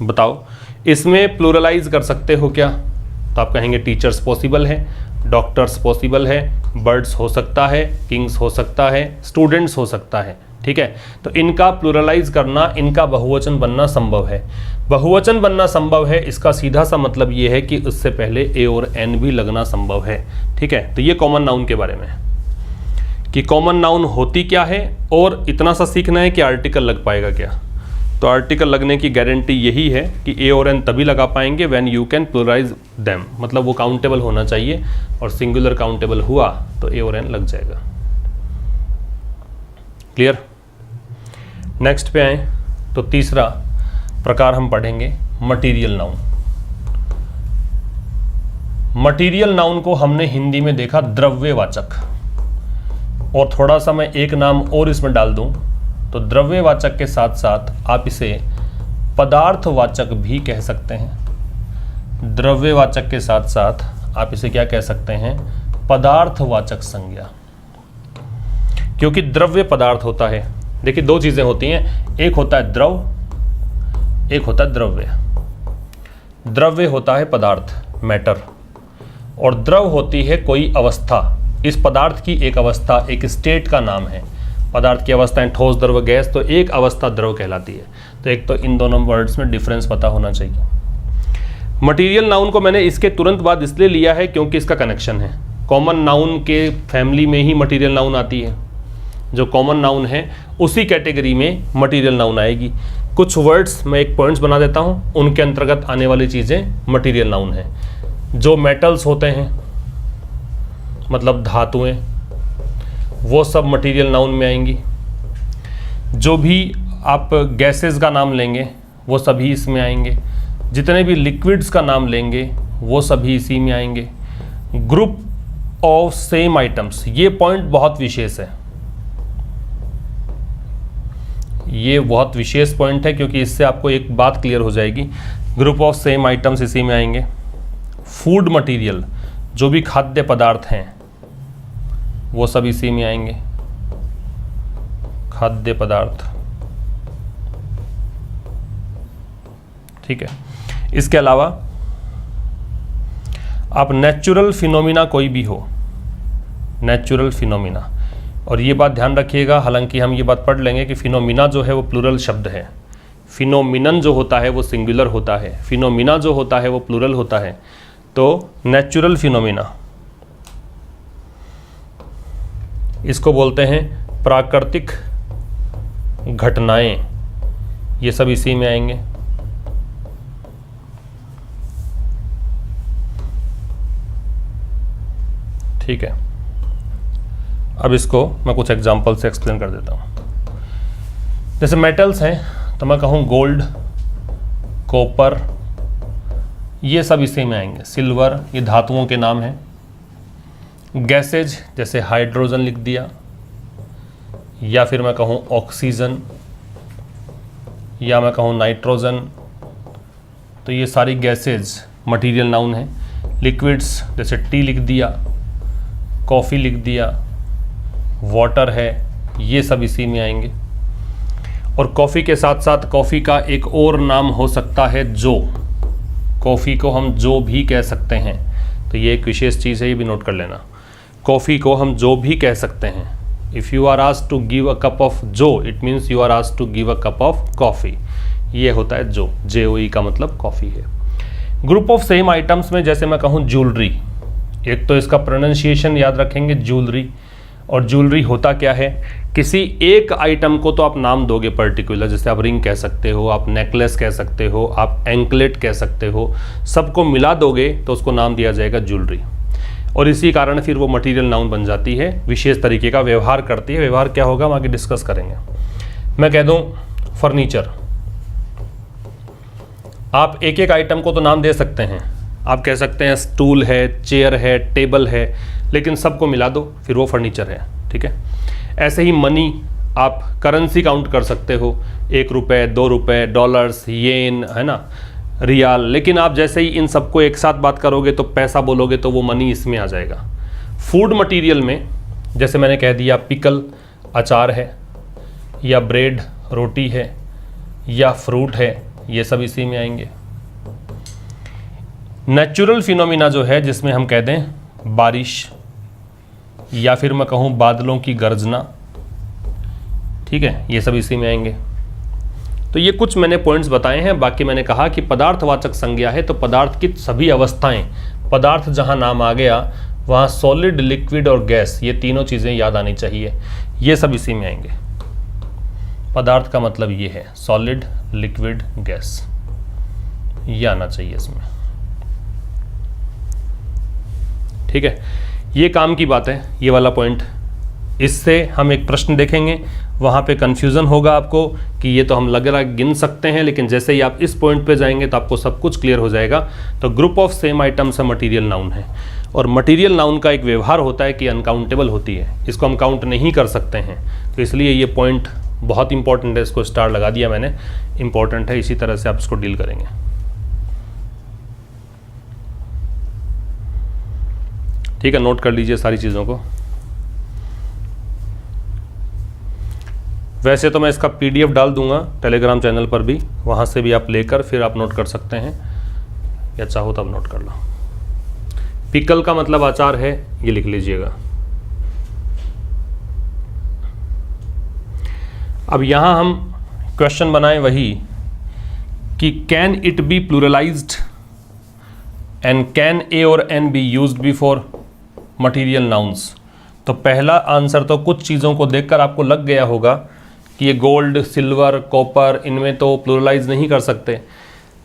बताओ, इसमें प्लूरलाइज कर सकते हो क्या? तो आप कहेंगे टीचर्स पॉसिबल है, डॉक्टर्स पॉसिबल है, बर्ड्स हो सकता है, किंग्स हो सकता है, स्टूडेंट्स हो सकता है। ठीक है, तो इनका प्लूरलाइज करना, इनका बहुवचन बनना संभव है। बहुवचन बनना संभव है, इसका सीधा सा मतलब ये है कि उससे पहले ए और एन भी लगना संभव है। ठीक है, तो ये कॉमन नाउन के बारे में कि कॉमन नाउन होती क्या है, और इतना सा सीखना है कि आर्टिकल लग पाएगा क्या। तो आर्टिकल लगने की गारंटी यही है कि ए और एन तभी लगा पाएंगे when you can pluralise them, मतलब वो काउंटेबल होना चाहिए, और सिंगुलर काउंटेबल हुआ तो ए और एन लग जाएगा। क्लियर? नेक्स्ट पे आए तो तीसरा प्रकार हम पढ़ेंगे मटीरियल नाउन। मटीरियल नाउन को हमने हिंदी में देखा द्रव्यवाचक, और थोड़ा सा मैं एक नाम और इसमें डाल दूं तो द्रव्यवाचक के साथ साथ आप इसे पदार्थवाचक भी कह सकते हैं। द्रव्यवाचक के साथ साथ आप इसे क्या कह सकते हैं? पदार्थवाचक संज्ञा, क्योंकि द्रव्य पदार्थ होता है। देखिए दो चीजें होती हैं, एक होता है द्रव, एक होता है द्रव्य। द्रव्य होता है पदार्थ, मैटर, और द्रव होती है कोई अवस्था। इस पदार्थ की एक अवस्था, एक स्टेट का नाम है। पदार्थ की अवस्थाएं ठोस, द्रव, गैस, तो एक अवस्था द्रव कहलाती है। तो एक तो इन दोनों वर्ड्स में डिफरेंस पता होना चाहिए। मटीरियल नाउन को मैंने इसके तुरंत बाद इसलिए लिया है क्योंकि इसका कनेक्शन है। कॉमन नाउन के फैमिली में ही मटीरियल नाउन आती है। जो कॉमन नाउन है उसी कैटेगरी में मटीरियल नाउन आएगी। कुछ वर्ड्स मैं एक पॉइंट्स बना देता हूँ, उनके अंतर्गत आने वाली चीज़ें मटीरियल नाउन है। जो मेटल्स होते हैं, मतलब धातुएं, वो सब मटेरियल नाउन में आएंगी। जो भी आप गैसेस का नाम लेंगे वो सभी इसमें आएंगे। जितने भी लिक्विड्स का नाम लेंगे वो सभी इसी में आएंगे। ग्रुप ऑफ सेम आइटम्स, ये पॉइंट बहुत विशेष है। ये बहुत विशेष पॉइंट है क्योंकि इससे आपको एक बात क्लियर हो जाएगी। ग्रुप ऑफ सेम आइटम्स इसी में आएंगे। फूड मटेरियल, जो भी खाद्य पदार्थ हैं वो सब इसी में आएंगे। खाद्य पदार्थ, ठीक है। इसके अलावा आप नेचुरल फिनोमिना कोई भी हो, नेचुरल फिनोमिना, और ये बात ध्यान रखिएगा, हालांकि हम ये बात पढ़ लेंगे कि फिनोमिना जो है वो प्लूरल शब्द है। फिनोमिनन जो होता है वो सिंगुलर होता है, फिनोमिना जो होता है वो प्लूरल होता है। तो नेचुरल फिनोमिना, इसको बोलते हैं प्राकृतिक घटनाएं, ये सब इसी में आएंगे। ठीक है, अब इसको मैं कुछ एग्जांपल से एक्सप्लेन कर देता हूँ। जैसे मेटल्स हैं तो मैं कहूँ गोल्ड, कॉपर, ये सब इसी में आएंगे। सिल्वर, ये धातुओं के नाम हैं। गैसेज जैसे हाइड्रोजन लिख दिया, या फिर मैं कहूँ ऑक्सीजन, या मैं कहूँ नाइट्रोजन, तो ये सारी गैसेज मटेरियल नाउन है। लिक्विड्स जैसे टी लिख दिया, कॉफ़ी लिख दिया, वाटर है, ये सब इसी में आएंगे। और कॉफ़ी के साथ साथ कॉफ़ी का एक और नाम हो सकता है जो, कॉफ़ी को हम जो भी कह सकते हैं, तो ये एक विशेष चीज़ है, ये भी नोट कर लेना। कॉफ़ी को हम जो भी कह सकते हैं। If you are asked to give a cup of joe, it means you are asked to give a cup of coffee, ये होता है जो, JOE का मतलब कॉफ़ी है। ग्रुप ऑफ सेम आइटम्स में जैसे मैं कहूँ ज्वेलरी, एक तो इसका प्रोनाउंसिएशन याद रखेंगे ज्वेलरी, और ज्वेलरी होता क्या है, किसी एक आइटम को तो आप नाम दोगे पर्टिकुलर, जैसे आप रिंग कह सकते हो, आप नेकलेस कह सकते हो, आप एंकलेट कह सकते हो, सबको मिला दोगे तो उसको नाम दिया जाएगा ज्वेलरी। और इसी कारण फिर वो मटेरियल नाउन बन जाती है, विशेष तरीके का व्यवहार करती है। व्यवहार क्या होगा हम आगे डिस्कस करेंगे। मैं कह दूं फर्नीचर, आप एक एक आइटम को तो नाम दे सकते हैं, आप कह सकते हैं स्टूल है, चेयर है, टेबल है, लेकिन सबको मिला दो फिर वो फर्नीचर है, ठीक है। ऐसे ही मनी, आप करेंसी काउंट कर सकते हो, 1 रुपये, 2 रुपये, डॉलर्स, येन, है ना, रियाल, लेकिन आप जैसे ही इन सबको एक साथ बात करोगे तो पैसा बोलोगे तो वो मनी इसमें आ जाएगा। फूड मटेरियल में जैसे मैंने कह दिया पिकल, अचार है, या ब्रेड, रोटी है, या फ्रूट है, ये सब इसी में आएंगे। नेचुरल फिनोमिना जो है, जिसमें हम कह दें बारिश, या फिर मैं कहूँ बादलों की गर्जना, ठीक है, ये सब इसी में आएंगे। तो ये कुछ मैंने पॉइंट्स बताए हैं। बाकी मैंने कहा कि पदार्थवाचक संज्ञा है तो पदार्थ की सभी अवस्थाएं, पदार्थ जहां नाम आ गया वहां सॉलिड, लिक्विड और गैस, ये तीनों चीज़ें याद आनी चाहिए, ये सब इसी में आएंगे। पदार्थ का मतलब ये है सॉलिड, लिक्विड, गैस, ये आना चाहिए इसमें, ठीक है। ये काम की बात है, ये वाला पॉइंट। इससे हम एक प्रश्न देखेंगे, वहाँ पे कन्फ्यूज़न होगा आपको कि ये तो हम लग रहा गिन सकते हैं, लेकिन जैसे ही आप इस पॉइंट पे जाएंगे तो आपको सब कुछ क्लियर हो जाएगा। तो ग्रुप ऑफ सेम आइटम्स है मटेरियल नाउन है, और मटेरियल नाउन का एक व्यवहार होता है कि अनकाउंटेबल होती है, इसको हम काउंट नहीं कर सकते हैं। तो इसलिए ये पॉइंट बहुत इंपॉर्टेंट है, इसको स्टार लगा दिया मैंने, इंपॉर्टेंट है, इसी तरह से आप इसको डील करेंगे। ठीक है, नोट कर लीजिए सारी चीज़ों को। वैसे तो मैं इसका PDF डाल दूंगा टेलीग्राम चैनल पर भी, वहाँ से भी आप लेकर फिर आप नोट कर सकते हैं, या चाहो तब नोट कर लो। पिकल का मतलब अचार है, ये लिख लीजिएगा। अब यहाँ हम क्वेश्चन बनाएं वही कि can it be pluralized and can a और an be used before material nouns. तो पहला आंसर तो कुछ चीज़ों को देखकर आपको लग गया होगा कि ये गोल्ड, सिल्वर, कॉपर, इनमें तो प्लूरलाइज नहीं कर सकते।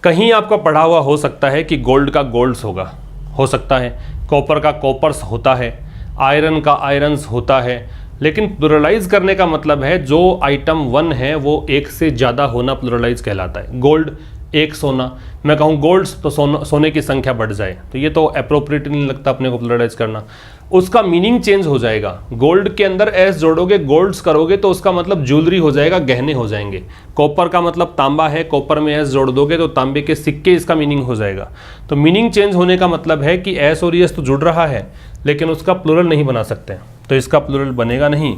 कहीं आपका पढ़ा हुआ हो सकता है कि गोल्ड का गोल्ड्स होगा, हो सकता है कॉपर का कॉपर्स होता है, आयरन का आयरन्स होता है, लेकिन प्लूरलाइज करने का मतलब है जो आइटम 1 है वो एक से ज़्यादा होना प्लूरलाइज कहलाता है। गोल्ड एक सोना, मैं कहूँ गोल्ड्स तो सोने की संख्या बढ़ जाए, तो ये तो अप्रोप्रिएट नहीं लगता अपने को प्लूरलाइज करना, उसका मीनिंग चेंज हो जाएगा। गोल्ड के अंदर एस जोड़ोगे, गोल्ड्स करोगे तो उसका मतलब ज्वेलरी हो जाएगा, गहने हो जाएंगे। कॉपर का मतलब तांबा है, कॉपर में एस जोड़ दोगे तो तांबे के सिक्के, इसका मीनिंग हो जाएगा। तो मीनिंग चेंज होने का मतलब है कि एस और एस तो जुड़ रहा है, लेकिन उसका प्लूरल नहीं बना सकते, तो इसका प्लूरल बनेगा नहीं,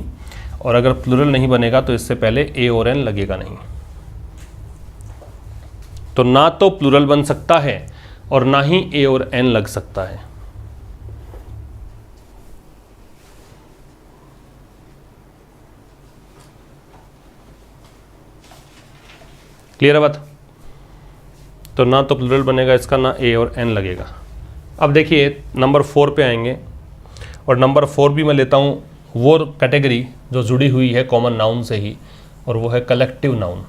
और अगर प्लूरल नहीं बनेगा तो इससे पहले ए और एन लगेगा नहीं। तो ना तो प्लूरल बन सकता है और ना ही ए और एन लग सकता है। क्लियर है बात? तो ना तो प्लूरल बनेगा इसका, ना ए और एन लगेगा। अब देखिए नंबर 4 पे आएंगे, और नंबर 4 भी मैं लेता हूँ वो कैटेगरी जो जुड़ी हुई है कॉमन नाउन से ही, और वो है कलेक्टिव नाउन।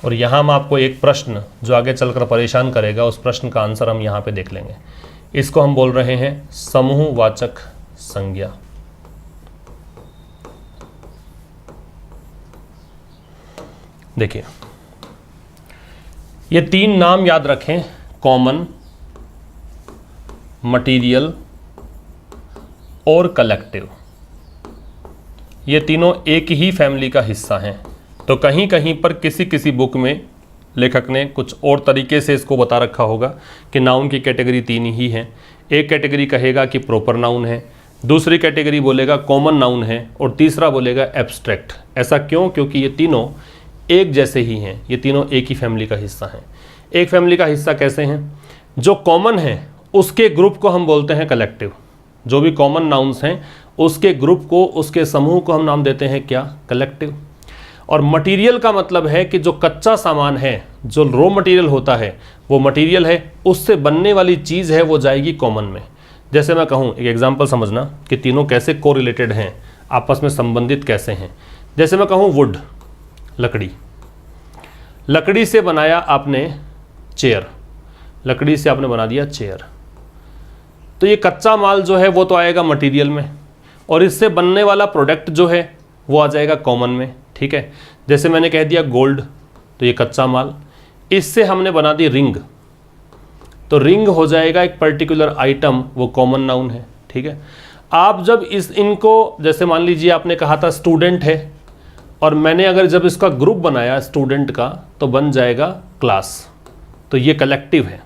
और यहाँ हम आपको एक प्रश्न जो आगे चलकर परेशान करेगा, उस प्रश्न का आंसर हम यहाँ पे देख लेंगे इसको हम बोल रहे हैं समूहवाचक संज्ञा। देखिए, ये तीन नाम याद रखें, कॉमन, मटीरियल और कलेक्टिव। ये तीनों एक ही फैमिली का हिस्सा हैं। तो कहीं कहीं पर किसी किसी बुक में लेखक ने कुछ और तरीके से इसको बता रखा होगा कि नाउन की कैटेगरी तीन ही हैं। एक कैटेगरी कहेगा कि प्रॉपर नाउन है, दूसरी कैटेगरी बोलेगा कॉमन नाउन है, और तीसरा बोलेगा एब्स्ट्रैक्ट। ऐसा क्यों? क्योंकि ये तीनों एक जैसे ही हैं, ये तीनों एक ही फैमिली का हिस्सा हैं। एक फैमिली का हिस्सा कैसे हैं? जो कॉमन है उसके ग्रुप को हम बोलते हैं कलेक्टिव। जो भी कॉमन नाउन्स हैं उसके ग्रुप को, उसके समूह को हम नाम देते हैं क्या? कलेक्टिव। और मटेरियल का मतलब है कि जो कच्चा सामान है, जो रॉ मटेरियल होता है, वो मटेरियल है, उससे बनने वाली चीज़ है, वो जाएगी कॉमन में। जैसे मैं कहूँ, एक एग्जांपल समझना कि तीनों कैसे कोरिलेटेड हैं, आपस में संबंधित कैसे हैं। जैसे मैं कहूँ वुड, लकड़ी, लकड़ी से बनाया आपने चेयर, लकड़ी से आपने बना दिया चेयर, तो ये कच्चा माल जो है वो तो आएगा मटेरियल में, और इससे बनने वाला प्रोडक्ट जो है वो आ जाएगा कॉमन में। ठीक है, जैसे मैंने कह दिया गोल्ड, तो ये कच्चा माल, इससे हमने बना दी रिंग, तो रिंग हो जाएगा एक पर्टिकुलर आइटम, वो कॉमन नाउन है। ठीक है, आप जब इनको, जैसे मान लीजिए आपने कहा था स्टूडेंट है, और मैंने अगर जब इसका ग्रुप बनाया स्टूडेंट का, तो बन जाएगा क्लास, तो ये कलेक्टिव है।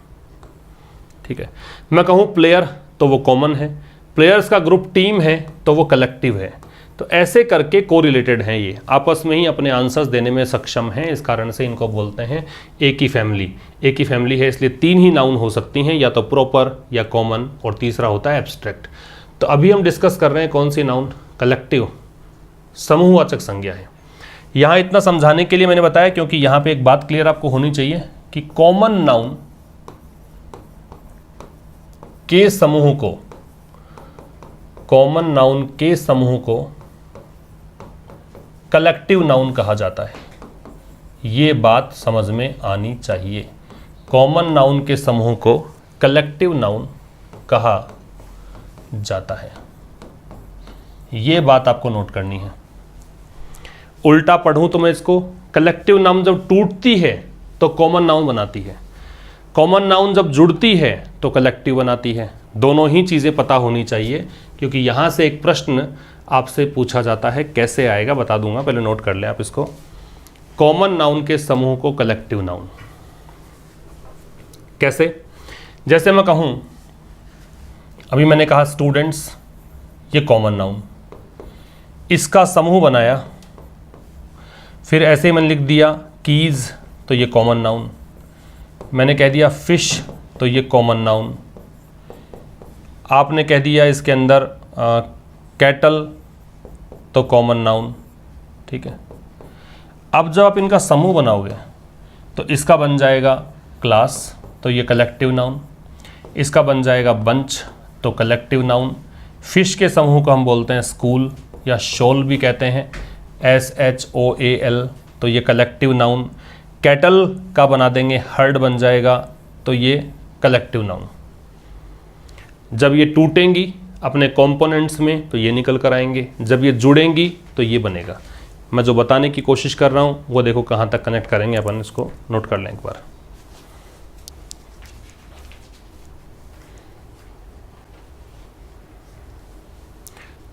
ठीक है, मैं कहूँ प्लेयर, तो वो कॉमन है, प्लेयर्स का ग्रुप टीम है, तो वो कलेक्टिव है। तो ऐसे करके कोरिलेटेड हैं, ये आपस में ही अपने आंसर्स देने में सक्षम हैं। इस कारण से इनको बोलते हैं एक ही फैमिली। एक ही फैमिली है इसलिए तीन ही नाउन हो सकती हैं, या तो प्रॉपर या कॉमन, और तीसरा होता है एब्स्ट्रैक्ट। तो अभी हम डिस्कस कर रहे हैं कौन सी नाउन? कलेक्टिव, समूहवाचक संज्ञा है। यहाँ इतना समझाने के लिए मैंने बताया क्योंकि यहाँ पे एक बात क्लियर आपको होनी चाहिए कि कॉमन नाउन के समूह को, कॉमन नाउन के समूह को कलेक्टिव नाउन कहा जाता है। ये बात समझ में आनी चाहिए। कॉमन नाउन के समूह को कलेक्टिव नाउन कहा जाता है, ये बात आपको नोट करनी है। उल्टा पढ़ूं तो मैं इसको, कलेक्टिव नाउन जब टूटती है तो कॉमन नाउन बनाती है, कॉमन नाउन जब जुड़ती है तो कलेक्टिव बनाती है। दोनों ही चीज़ें पता होनी चाहिए, क्योंकि यहाँ से एक प्रश्न आपसे पूछा जाता है। कैसे आएगा बता दूंगा, पहले नोट कर लें आप इसको। कॉमन नाउन के समूह को कलेक्टिव नाउन कैसे? जैसे मैं कहूँ, अभी मैंने कहा स्टूडेंट्स, ये कॉमन नाउन, इसका समूह बनाया, फिर ऐसे ही मैंने लिख दिया कीज़, तो ये कॉमन नाउन। मैंने कह दिया फिश, तो ये कॉमन नाउन। आपने कह दिया इसके अंदर कैटल, तो कॉमन नाउन। ठीक है, अब जब आप इनका समूह बनाओगे तो इसका बन जाएगा क्लास, तो ये कलेक्टिव नाउन। इसका बन जाएगा बंच, तो कलेक्टिव नाउन। फिश के समूह को हम बोलते हैं स्कूल, या शोल भी कहते हैं, SHOAL, तो ये कलेक्टिव नाउन। कैटल का बना देंगे हर्ड, बन जाएगा, तो ये कलेक्टिव नाउन। जब ये टूटेंगी अपने कंपोनेंट्स में तो ये निकल कर आएंगे, जब ये जुड़ेंगी तो ये बनेगा। मैं जो बताने की कोशिश कर रहा हूँ वो देखो कहाँ तक कनेक्ट करेंगे अपन, इसको नोट कर लें एक बार।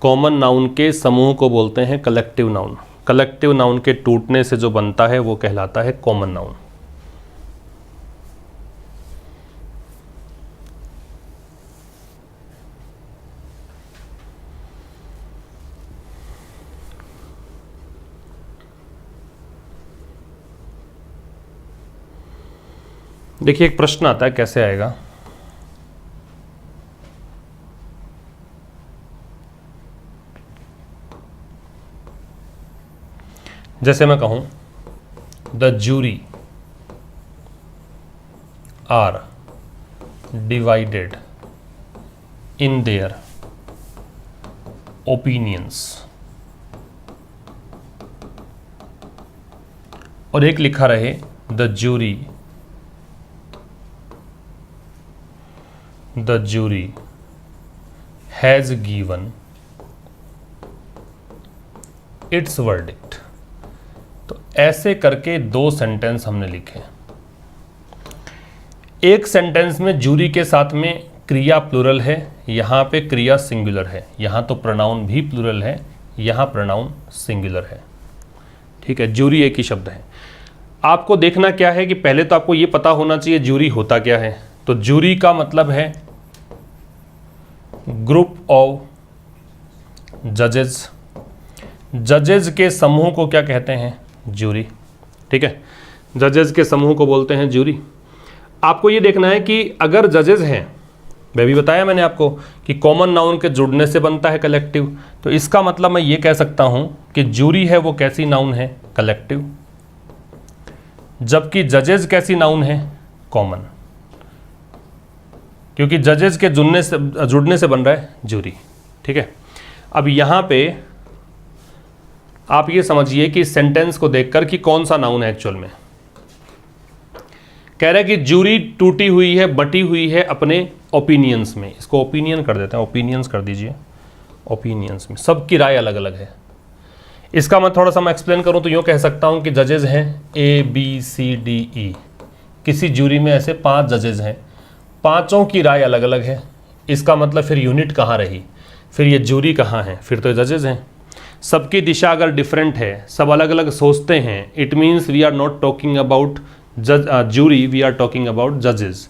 कॉमन नाउन के समूह को बोलते हैं कलेक्टिव नाउन। कलेक्टिव नाउन के टूटने से जो बनता है वो कहलाता है कॉमन नाउन। देखिए, एक प्रश्न आता है, कैसे आएगा? जैसे मैं कहूं the jury are divided in their opinions, और एक लिखा the jury has given its verdict. तो ऐसे करके 2 सेंटेंस हमने लिखे। एक सेंटेंस में ज्यूरी के साथ में क्रिया प्लूरल है, यहाँ पे क्रिया सिंगुलर है, यहाँ तो प्रोनाउन भी प्लूरल है, यहाँ प्रोनाउन सिंगुलर है। ठीक है, ज्यूरी एक ही शब्द है। आपको देखना क्या है कि पहले तो आपको ये पता होना चाहिए ज्यूरी होता क्या है। तो ज्यूरी का मतलब है ग्रुप ऑफ जजेस। जजेस के समूह को क्या कहते हैं? ज्यूरी। ठीक है, जजेस के समूह को बोलते हैं ज्यूरी। आपको ये देखना है कि अगर जजेस हैं, मैं भी बताया मैंने आपको कि कॉमन नाउन के जुड़ने से बनता है कलेक्टिव, तो इसका मतलब मैं ये कह सकता हूं कि ज्यूरी है वो कैसी नाउन है? कलेक्टिव। जबकि जजेस कैसी नाउन है? कॉमन, क्योंकि जजेस के जुड़ने से बन रहा है ज्यूरी। ठीक है, अब यहां पे आप ये समझिए कि सेंटेंस को देखकर कि कौन सा नाउन है एक्चुअल में। कह रहा है कि ज्यूरी टूटी हुई है, बटी हुई है अपने ओपिनियंस में। इसको ओपिनियन कर देते हैं, ओपिनियंस कर दीजिए। ओपिनियंस में सबकी राय अलग अलग है। इसका मैं थोड़ा सा मैं एक्सप्लेन करूं तो यूँ कह सकता हूं कि जजेस हैं ABCDE। किसी ज्यूरी में ऐसे 5 जजेस हैं, 5 की राय अलग अलग है। इसका मतलब फिर यूनिट कहाँ रही? फिर ये ज्यूरी कहाँ है? फिर तो जजेस हैं। सबकी दिशा अगर डिफरेंट है, सब अलग अलग सोचते हैं, it means we are not talking about jury, we are talking about जजेस।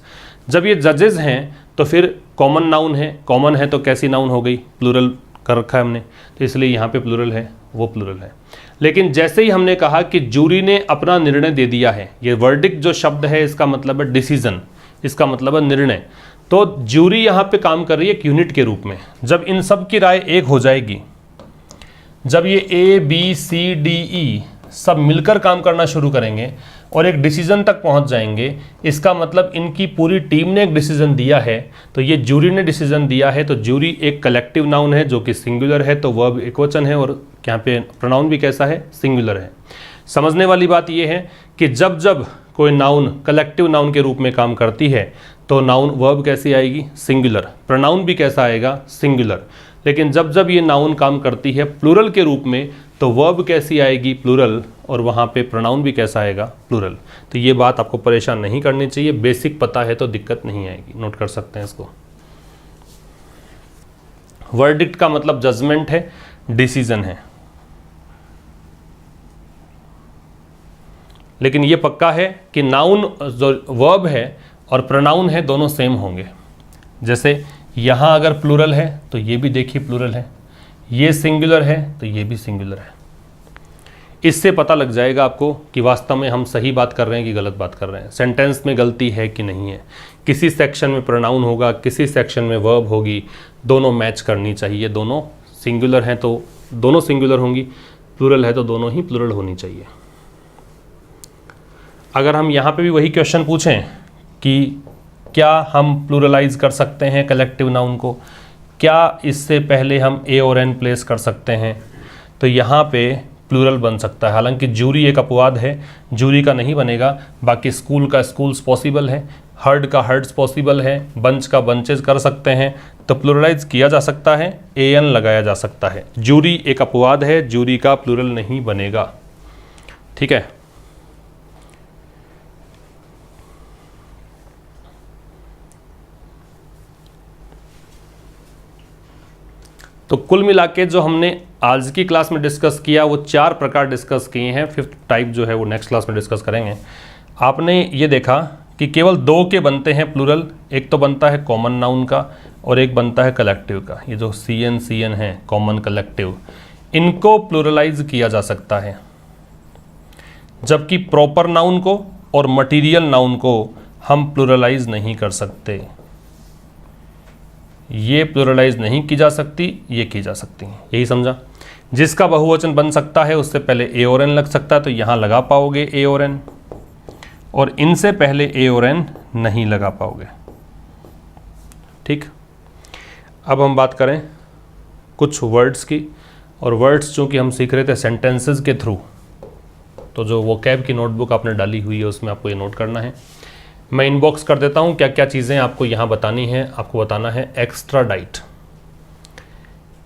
जब ये जजेस हैं तो फिर कॉमन नाउन है। कॉमन है तो कैसी नाउन हो गई? प्लूरल कर रखा है हमने, तो इसलिए यहाँ पे प्लूरल है, वो प्लूरल है। लेकिन जैसे ही हमने कहा कि ज्यूरी ने अपना निर्णय दे दिया है, ये वर्डिक्ट जो शब्द है इसका मतलब है डिसीजन, इसका मतलब है निर्णय। तो ज्यूरी यहाँ पे काम कर रही है एक यूनिट के रूप में। जब इन सब की राय एक हो जाएगी, जब ये ABCDE सब मिलकर काम करना शुरू करेंगे और एक डिसीजन तक पहुंच जाएंगे, इसका मतलब इनकी पूरी टीम ने एक डिसीजन दिया है, तो ये ज्यूरी ने डिसीजन दिया है। तो ज्यूरी एक कलेक्टिव नाउन है जो कि सिंगुलर है, तो वर्ब एकवचन है और यहाँ पे प्रोनाउन भी कैसा है? सिंगुलर है। समझने वाली बात यह है कि जब जब कोई नाउन कलेक्टिव नाउन के रूप में काम करती है तो नाउन वर्ब कैसी आएगी? सिंगुलर। प्रोनाउन भी कैसा आएगा? सिंगुलर। लेकिन जब जब ये नाउन काम करती है प्लूरल के रूप में तो वर्ब कैसी आएगी? प्लूरल। और वहाँ पे प्रोनाउन भी कैसा आएगा? प्लूरल। तो ये बात आपको परेशान नहीं करनी चाहिए, बेसिक पता है तो दिक्कत नहीं आएगी। नोट कर सकते हैं इसको। वर्डिक्ट का मतलब जजमेंट है, डिसीजन है। लेकिन ये पक्का है कि नाउन जो वर्ब है और प्रोनाउन है दोनों सेम होंगे। जैसे यहाँ अगर प्लूरल है तो ये भी देखिए प्लूरल है, ये सिंगुलर है तो ये भी सिंगुलर है। इससे पता लग जाएगा आपको कि वास्तव में हम सही बात कर रहे हैं कि गलत बात कर रहे हैं, सेंटेंस में गलती है कि नहीं है। किसी सेक्शन में प्रोनाउन होगा, किसी सेक्शन में वर्ब होगी, दोनों मैच करनी चाहिए। दोनों सिंगुलर हैं तो दोनों सिंगुलर होंगी, प्लूरल है तो दोनों ही प्लूरल होनी चाहिए। अगर हम यहाँ पे भी वही क्वेश्चन पूछें कि क्या हम प्लूरलाइज कर सकते हैं कलेक्टिव नाउन को, क्या इससे पहले हम ए और एन प्लेस कर सकते हैं, तो यहाँ पे प्लूरल बन सकता है। हालांकि ज्यूरी एक अपवाद है, ज्यूरी का नहीं बनेगा। बाकी स्कूल का स्कूल्स पॉसिबल है, हर्ड का हर्ड्स पॉसिबल है, बंच का बंचेज कर सकते हैं, तो प्लूरलाइज किया जा सकता है, ए एन लगाया जा सकता है। ज्यूरी एक अपवाद है, ज्यूरी का प्लूरल नहीं बनेगा। ठीक है, तो कुल मिला के जो हमने आज की क्लास में डिस्कस किया वो 4 प्रकार डिस्कस किए हैं। 5th टाइप जो है वो नेक्स्ट क्लास में डिस्कस करेंगे। आपने ये देखा कि केवल 2 के बनते हैं प्लूरल, एक तो बनता है कॉमन नाउन का और एक बनता है कलेक्टिव का। ये जो CN है कॉमन कलेक्टिव, इनको प्लूरलाइज किया जा सकता है, जबकि प्रॉपर नाउन को और मटीरियल नाउन को हम प्लूरलाइज नहीं कर सकते। ये प्लूरलाइज नहीं की जा सकती, ये की जा सकती हैं। यही समझा? जिसका बहुवचन बन सकता है उससे पहले ए और एन लग सकता है, तो यहाँ लगा पाओगे ए और एन, और इनसे पहले ए और एन नहीं लगा पाओगे। ठीक, अब हम बात करें कुछ वर्ड्स की, और वर्ड्स चूँकि हम सीख रहे थे सेंटेंसेस के थ्रू, तो जो वोकैब की नोटबुक आपने डाली हुई है उसमें आपको ये नोट करना है। मैं इनबॉक्स कर देता हूँ क्या क्या चीज़ें आपको यहाँ बतानी है। आपको बताना है एक्स्ट्राडाइट,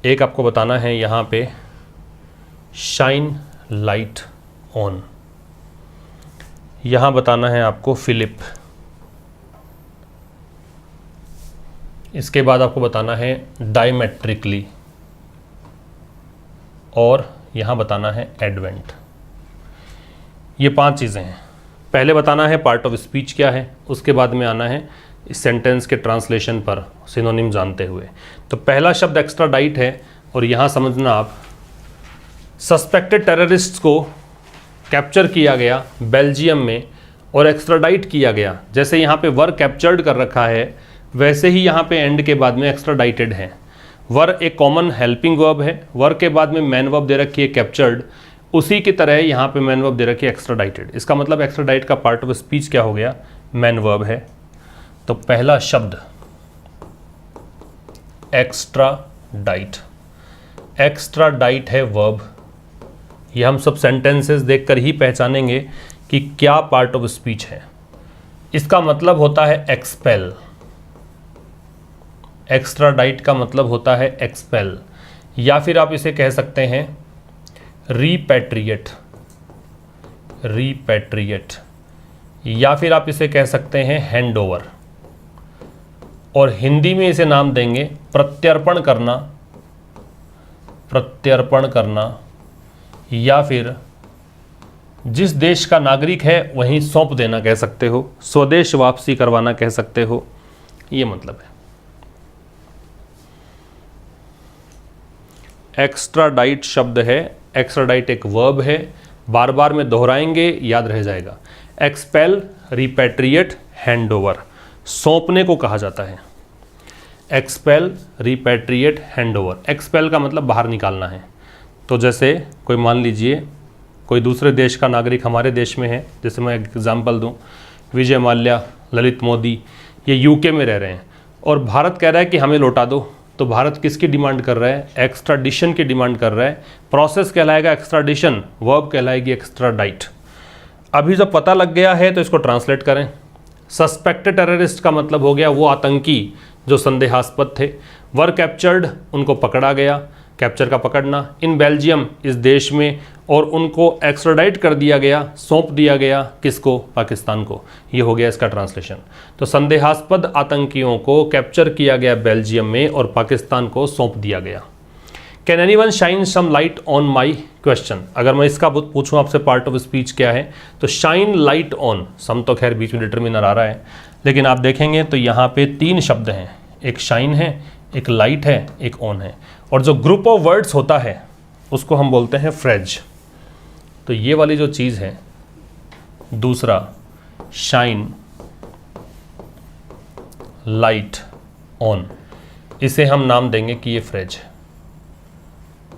एक आपको बताना है यहाँ पे शाइन लाइट ऑन, यहाँ बताना है आपको फिलिप, इसके बाद आपको बताना है डायमेट्रिकली, और यहाँ बताना है एडवेंट। ये 5 चीज़ें हैं। पहले बताना है पार्ट ऑफ स्पीच क्या है, उसके बाद में आना है इस सेंटेंस के ट्रांसलेशन पर सिनोनिम जानते हुए। तो पहला शब्द एक्स्ट्राडाइट है, और यहाँ समझना आप, सस्पेक्टेड टेररिस्ट्स को कैप्चर किया गया बेल्जियम में और एक्स्ट्राडाइट किया गया। जैसे यहाँ पे वर कैप्चर्ड कर रखा है, वैसे ही यहाँ पे एंड के बाद में एक्स्ट्राडाइटेड है। वर एक कॉमन हेल्पिंग वर्ब है, वर के बाद में मैन वर्ब दे रखी है कैप्चर्ड, उसी की तरह यहाँ पे मैन वर्ब दे रखी है एक्स्ट्राडाइटेड। इसका मतलब एक्स्ट्राडाइट का पार्ट ऑफ स्पीच क्या हो गया, मैन वर्ब है। तो पहला शब्द एक्स्ट्राडाइट, एक्स्ट्राडाइट है वर्ब। ये हम सब सेंटेंसेस देखकर ही पहचानेंगे कि क्या पार्ट ऑफ स्पीच है। इसका मतलब होता है एक्सपेल, एक्स्ट्राडाइट का मतलब होता है एक्सपेल, या फिर आप इसे कह सकते हैं रीपैट्रिएट, रीपैट्रिएट, या फिर आप इसे कह सकते हैं हैंड ओवर, और हिंदी में इसे नाम देंगे प्रत्यर्पण करना, प्रत्यर्पण करना, या फिर जिस देश का नागरिक है वहीं सौंप देना कह सकते हो, स्वदेश वापसी करवाना कह सकते हो, ये मतलब है। एक्स्ट्राडाइट शब्द है, एक्स्ट्राडाइट एक वर्ब है, बार बार में दोहराएंगे याद रह जाएगा। एक्सपेल, रिपैट्रिएट, हैंडओवर, सौंपने को कहा जाता है। Expel, repatriate, handover. एक्सपेल का मतलब बाहर निकालना है। तो जैसे कोई मान लीजिए कोई दूसरे देश का नागरिक हमारे देश में है, जैसे मैं एग्जांपल दूं, विजय माल्या, ललित मोदी, ये यूके में रह रहे हैं और भारत कह रहा है कि हमें लौटा दो, तो भारत किसकी डिमांड कर रहा है, एक्स्ट्राडिशन की डिमांड कर रहा है। प्रोसेस कहलाएगा एक्स्ट्राडिशन, वर्ब कहलाएगी एक्स्ट्राडाइट। अभी जब पता लग गया है तो इसको ट्रांसलेट करें। सस्पेक्टेड टेररिस्ट का मतलब हो गया वो आतंकी जो संदेहास्पद थे। वर कैप्चर्ड, उनको पकड़ा गया, कैप्चर का पकड़ना, इन बेल्जियम, इस देश में, और उनको एक्स्ट्राडाइट कर दिया गया, सौंप दिया गया, किसको, पाकिस्तान को। ये हो गया इसका ट्रांसलेशन। तो संदेहास्पद आतंकियों को कैप्चर किया गया बेल्जियम में और पाकिस्तान को सौंप दिया गया। Can anyone shine some light on my question. अगर मैं इसका पूछूं आपसे पार्ट ऑफ स्पीच क्या है, तो शाइन लाइट ऑन, सम तो खैर बीच में डिटर्मिनर आ रहा है, लेकिन आप देखेंगे तो यहाँ पे 3 शब्द हैं, एक शाइन है, एक लाइट है, एक ऑन है, और जो ग्रुप ऑफ वर्ड्स होता है उसको हम बोलते हैं फ्रेज। तो ये वाली जो चीज़ है, दूसरा शाइन, लाइट, ऑन, इसे हम नाम देंगे कि ये फ्रेज है।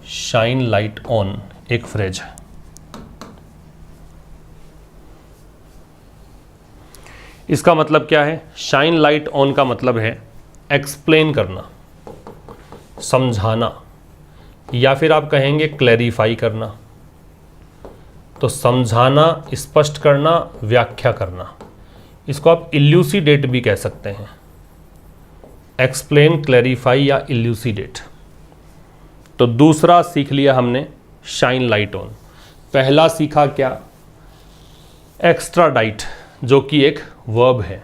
शाइन लाइट ऑन एक फ्रेज है। इसका मतलब क्या है, शाइन लाइट ऑन का मतलब है एक्सप्लेन करना, समझाना, या फिर आप कहेंगे क्लैरिफाई करना। तो समझाना, स्पष्ट करना, व्याख्या करना, इसको आप इल्यूसिडेट भी कह सकते हैं। एक्सप्लेन, क्लैरिफाई या इल्यूसिडेट। तो दूसरा सीख लिया हमने शाइन लाइट ऑन। पहला सीखा क्या, एक्स्ट्राडाइट, जो कि एक वर्ब है।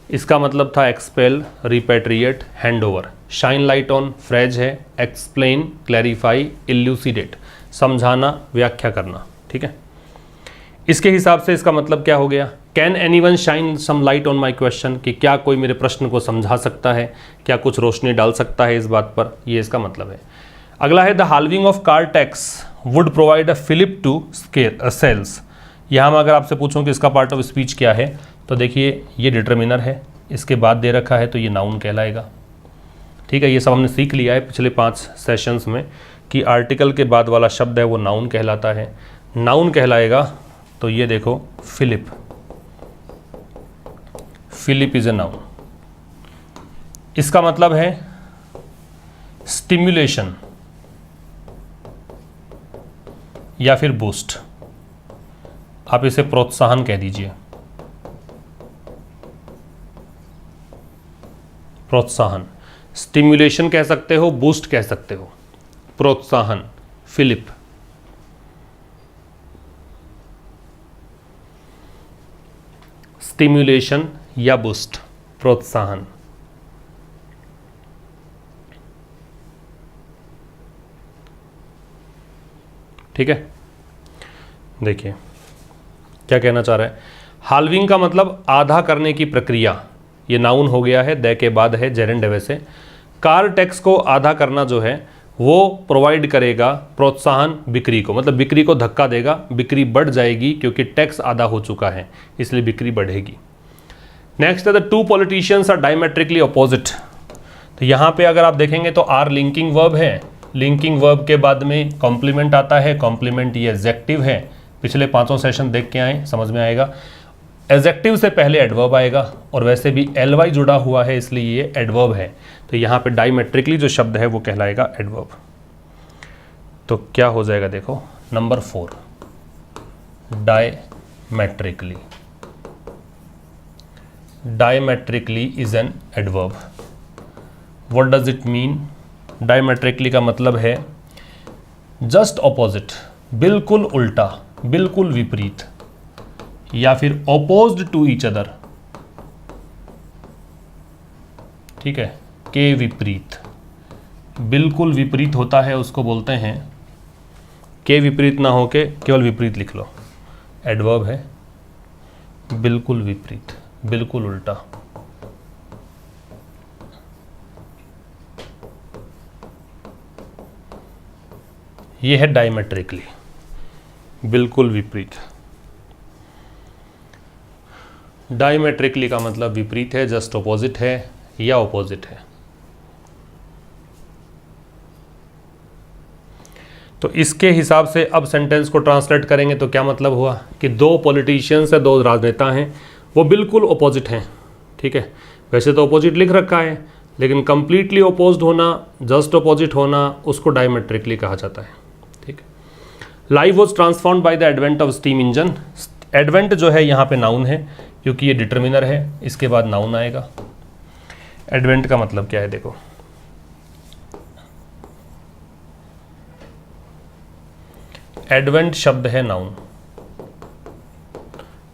इसका मतलब था expel, repatriate, handover. Shine light on phrase है, एक्सप्लेन, क्लैरिफाई, इल्यूसिडेट, समझाना, व्याख्या करना। ठीक है, इसके हिसाब से इसका मतलब क्या हो गया, can anyone shine some light on my question, कि क्या कोई मेरे प्रश्न को समझा सकता है, क्या कुछ रोशनी डाल सकता है इस बात पर, ये इसका मतलब है। अगला है the halving of car tax would provide a fillip to sales. यहाँ मैं अगर आपसे पूछूं कि इसका पार्ट ऑफ स्पीच क्या है, तो देखिए ये डिटर्मिनर है, इसके बाद दे रखा है तो ये नाउन कहलाएगा। ठीक है, ये सब हमने सीख लिया है पिछले 5 सेशंस में कि आर्टिकल के बाद वाला शब्द है वो नाउन कहलाता है। नाउन कहलाएगा तो ये देखो fillip, fillip is a noun. इसका मतलब है स्टिम्युलेशन या फिर बूस्ट, आप इसे प्रोत्साहन कह दीजिए। प्रोत्साहन। स्टिम्युलेशन कह सकते हो, बूस्ट कह सकते हो। प्रोत्साहन फिलिप। स्टिम्युलेशन या बूस्ट, प्रोत्साहन। ठीक है, देखिए क्या कहना चाह रहा है। हाल्विंग का मतलब आधा करने की प्रक्रिया, ये नाउन हो गया है, द के बाद है जेरेंड वैसे। कार टैक्स को आधा करना जो है वो प्रोवाइड करेगा प्रोत्साहन बिक्री को, मतलब बिक्री को धक्का देगा, बिक्री बढ़ जाएगी क्योंकि टैक्स आधा हो चुका है, इसलिए बिक्री बढ़ेगी। नेक्स्ट है the two politicians are diametrically opposite. तो यहाँ पे अगर आप देखेंगे तो आर लिंकिंग वर्ब है, लिंकिंग वर्ब के बाद में कॉम्प्लीमेंट आता है, कॉम्प्लीमेंट ये एडजेक्टिव है। पिछले 5 सेशन देख के आए, समझ में आएगा। एडजेक्टिव से पहले एडवर्ब आएगा और वैसे भी ly जुड़ा हुआ है इसलिए ये एडवर्ब है। तो यहाँ पे डायमेट्रिकली जो शब्द है वो कहलाएगा एडवर्ब। तो क्या हो जाएगा देखो, number 4 diametrically. Diametrically is an adverb. What does it mean? Diametrically का मतलब है जस्ट ऑपोजिट, बिल्कुल उल्टा, बिल्कुल विपरीत, या फिर ऑपोज्ड टू ईच अदर। ठीक है, के विपरीत, बिल्कुल विपरीत होता है उसको बोलते हैं, के विपरीत ना होके केवल विपरीत लिख लो, एडवर्ब है। बिल्कुल विपरीत, बिल्कुल उल्टा। ये है डायमेट्रिकली, बिल्कुल विपरीत। डायमेट्रिकली का मतलब विपरीत है, जस्ट ऑपोजिट है या ऑपोजिट है। तो इसके हिसाब से अब सेंटेंस को ट्रांसलेट करेंगे तो क्या मतलब हुआ कि दो पॉलिटिशियंस है, दो राजनेता हैं, वो बिल्कुल ऑपोजिट हैं। ठीक है, वैसे तो ऑपोजिट लिख रखा है लेकिन कंप्लीटली ऑपोज्ड होना, जस्ट ऑपोजिट होना, उसको डायमेट्रिकली कहा जाता है। ठीक है, life was transformed by the advent of steam engine. Advent जो है यहाँ पे नाउन है क्योंकि ये डिटर्मिनर है, इसके बाद नाउन आएगा। एडवेंट का मतलब क्या है देखो, एडवेंट शब्द है नाउन।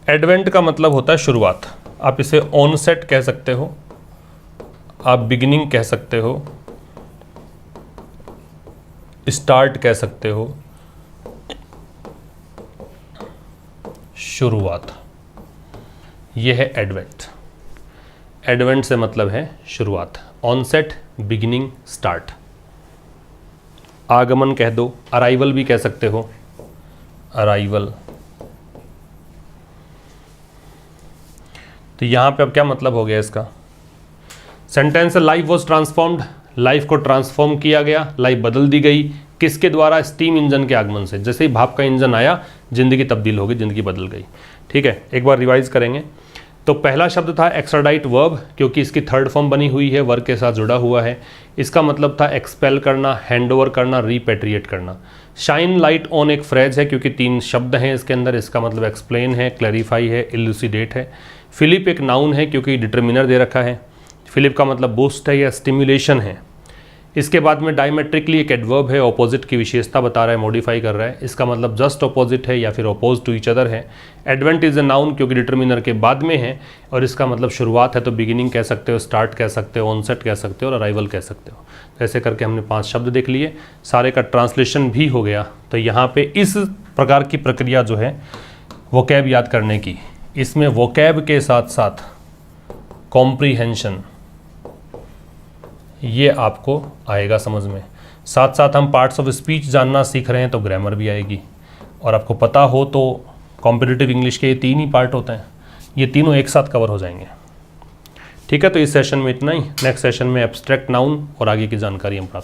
एडवेंट का मतलब होता है शुरुआत। आप इसे ऑनसेट कह सकते हो, आप बिगिनिंग कह सकते हो, स्टार्ट कह सकते हो, शुरुआत। यह है एडवेंट। एडवेंट से मतलब है शुरुआत, ऑनसेट, बिगिनिंग, स्टार्ट। आगमन कह दो, अराइवल भी कह सकते हो, अराइवल। तो यहां पे अब क्या मतलब हो गया इसका? Sentence life was transformed, life को ट्रांसफॉर्म किया गया, लाइफ बदल दी गई। किसके द्वारा? स्टीम इंजन के आगमन से। जैसे ही भाप का इंजन आया, जिंदगी तब्दील हो गई, जिंदगी बदल गई। ठीक है, एक बार रिवाइज करेंगे। तो पहला शब्द था एक्सट्राडाइट वर्ब, क्योंकि इसकी थर्ड फॉर्म बनी हुई है, वर्क के साथ जुड़ा हुआ है। इसका मतलब था एक्सपेल करना, हैंड ओवर करना, रिपेट्रिएट करना। शाइन लाइट ऑन एक फ्रेज है क्योंकि 3 शब्द हैं इसके अंदर, इसका मतलब एक्सप्लेन है, क्लैरिफाई है, इल्यूसिडेट है। फिलिप एक नाउन है क्योंकि डिटर्मिनर दे रखा है। फिलिप का मतलब बूस्ट है या स्टिम्युलेशन है। इसके बाद में डायमेट्रिकली एक एडवर्ब है, ऑपोजिट की विशेषता बता रहा है, मॉडिफाई कर रहा है। इसका मतलब जस्ट ऑपोजिट है या फिर अपोज टू ईच अदर है। एडवेंट इज ए नाउन क्योंकि डिटर्मिनर के बाद में है और इसका मतलब शुरुआत है, तो बिगिनिंग कह सकते हो, स्टार्ट कह सकते हो, ऑनसेट कह सकते हो और अराइवल कह सकते हो। ऐसे करके हमने 5 शब्द देख लिए, सारे का ट्रांसलेशन भी हो गया। तो यहाँ पे इस प्रकार की प्रक्रिया जो है वोकैब याद करने की, इसमें वोकैब के साथ साथ कॉम्प्रीहेंशन ये आपको आएगा समझ में। साथ साथ हम पार्ट्स ऑफ स्पीच जानना सीख रहे हैं तो ग्रामर भी आएगी। और आपको पता हो तो कॉम्पिटिटिव इंग्लिश के ये 3 ही पार्ट होते हैं, ये तीनों एक साथ कवर हो जाएंगे। ठीक है, तो इस सेशन में इतना ही। नेक्स्ट सेशन में एब्स्ट्रैक्ट नाउन और आगे की जानकारी हम प्राप्त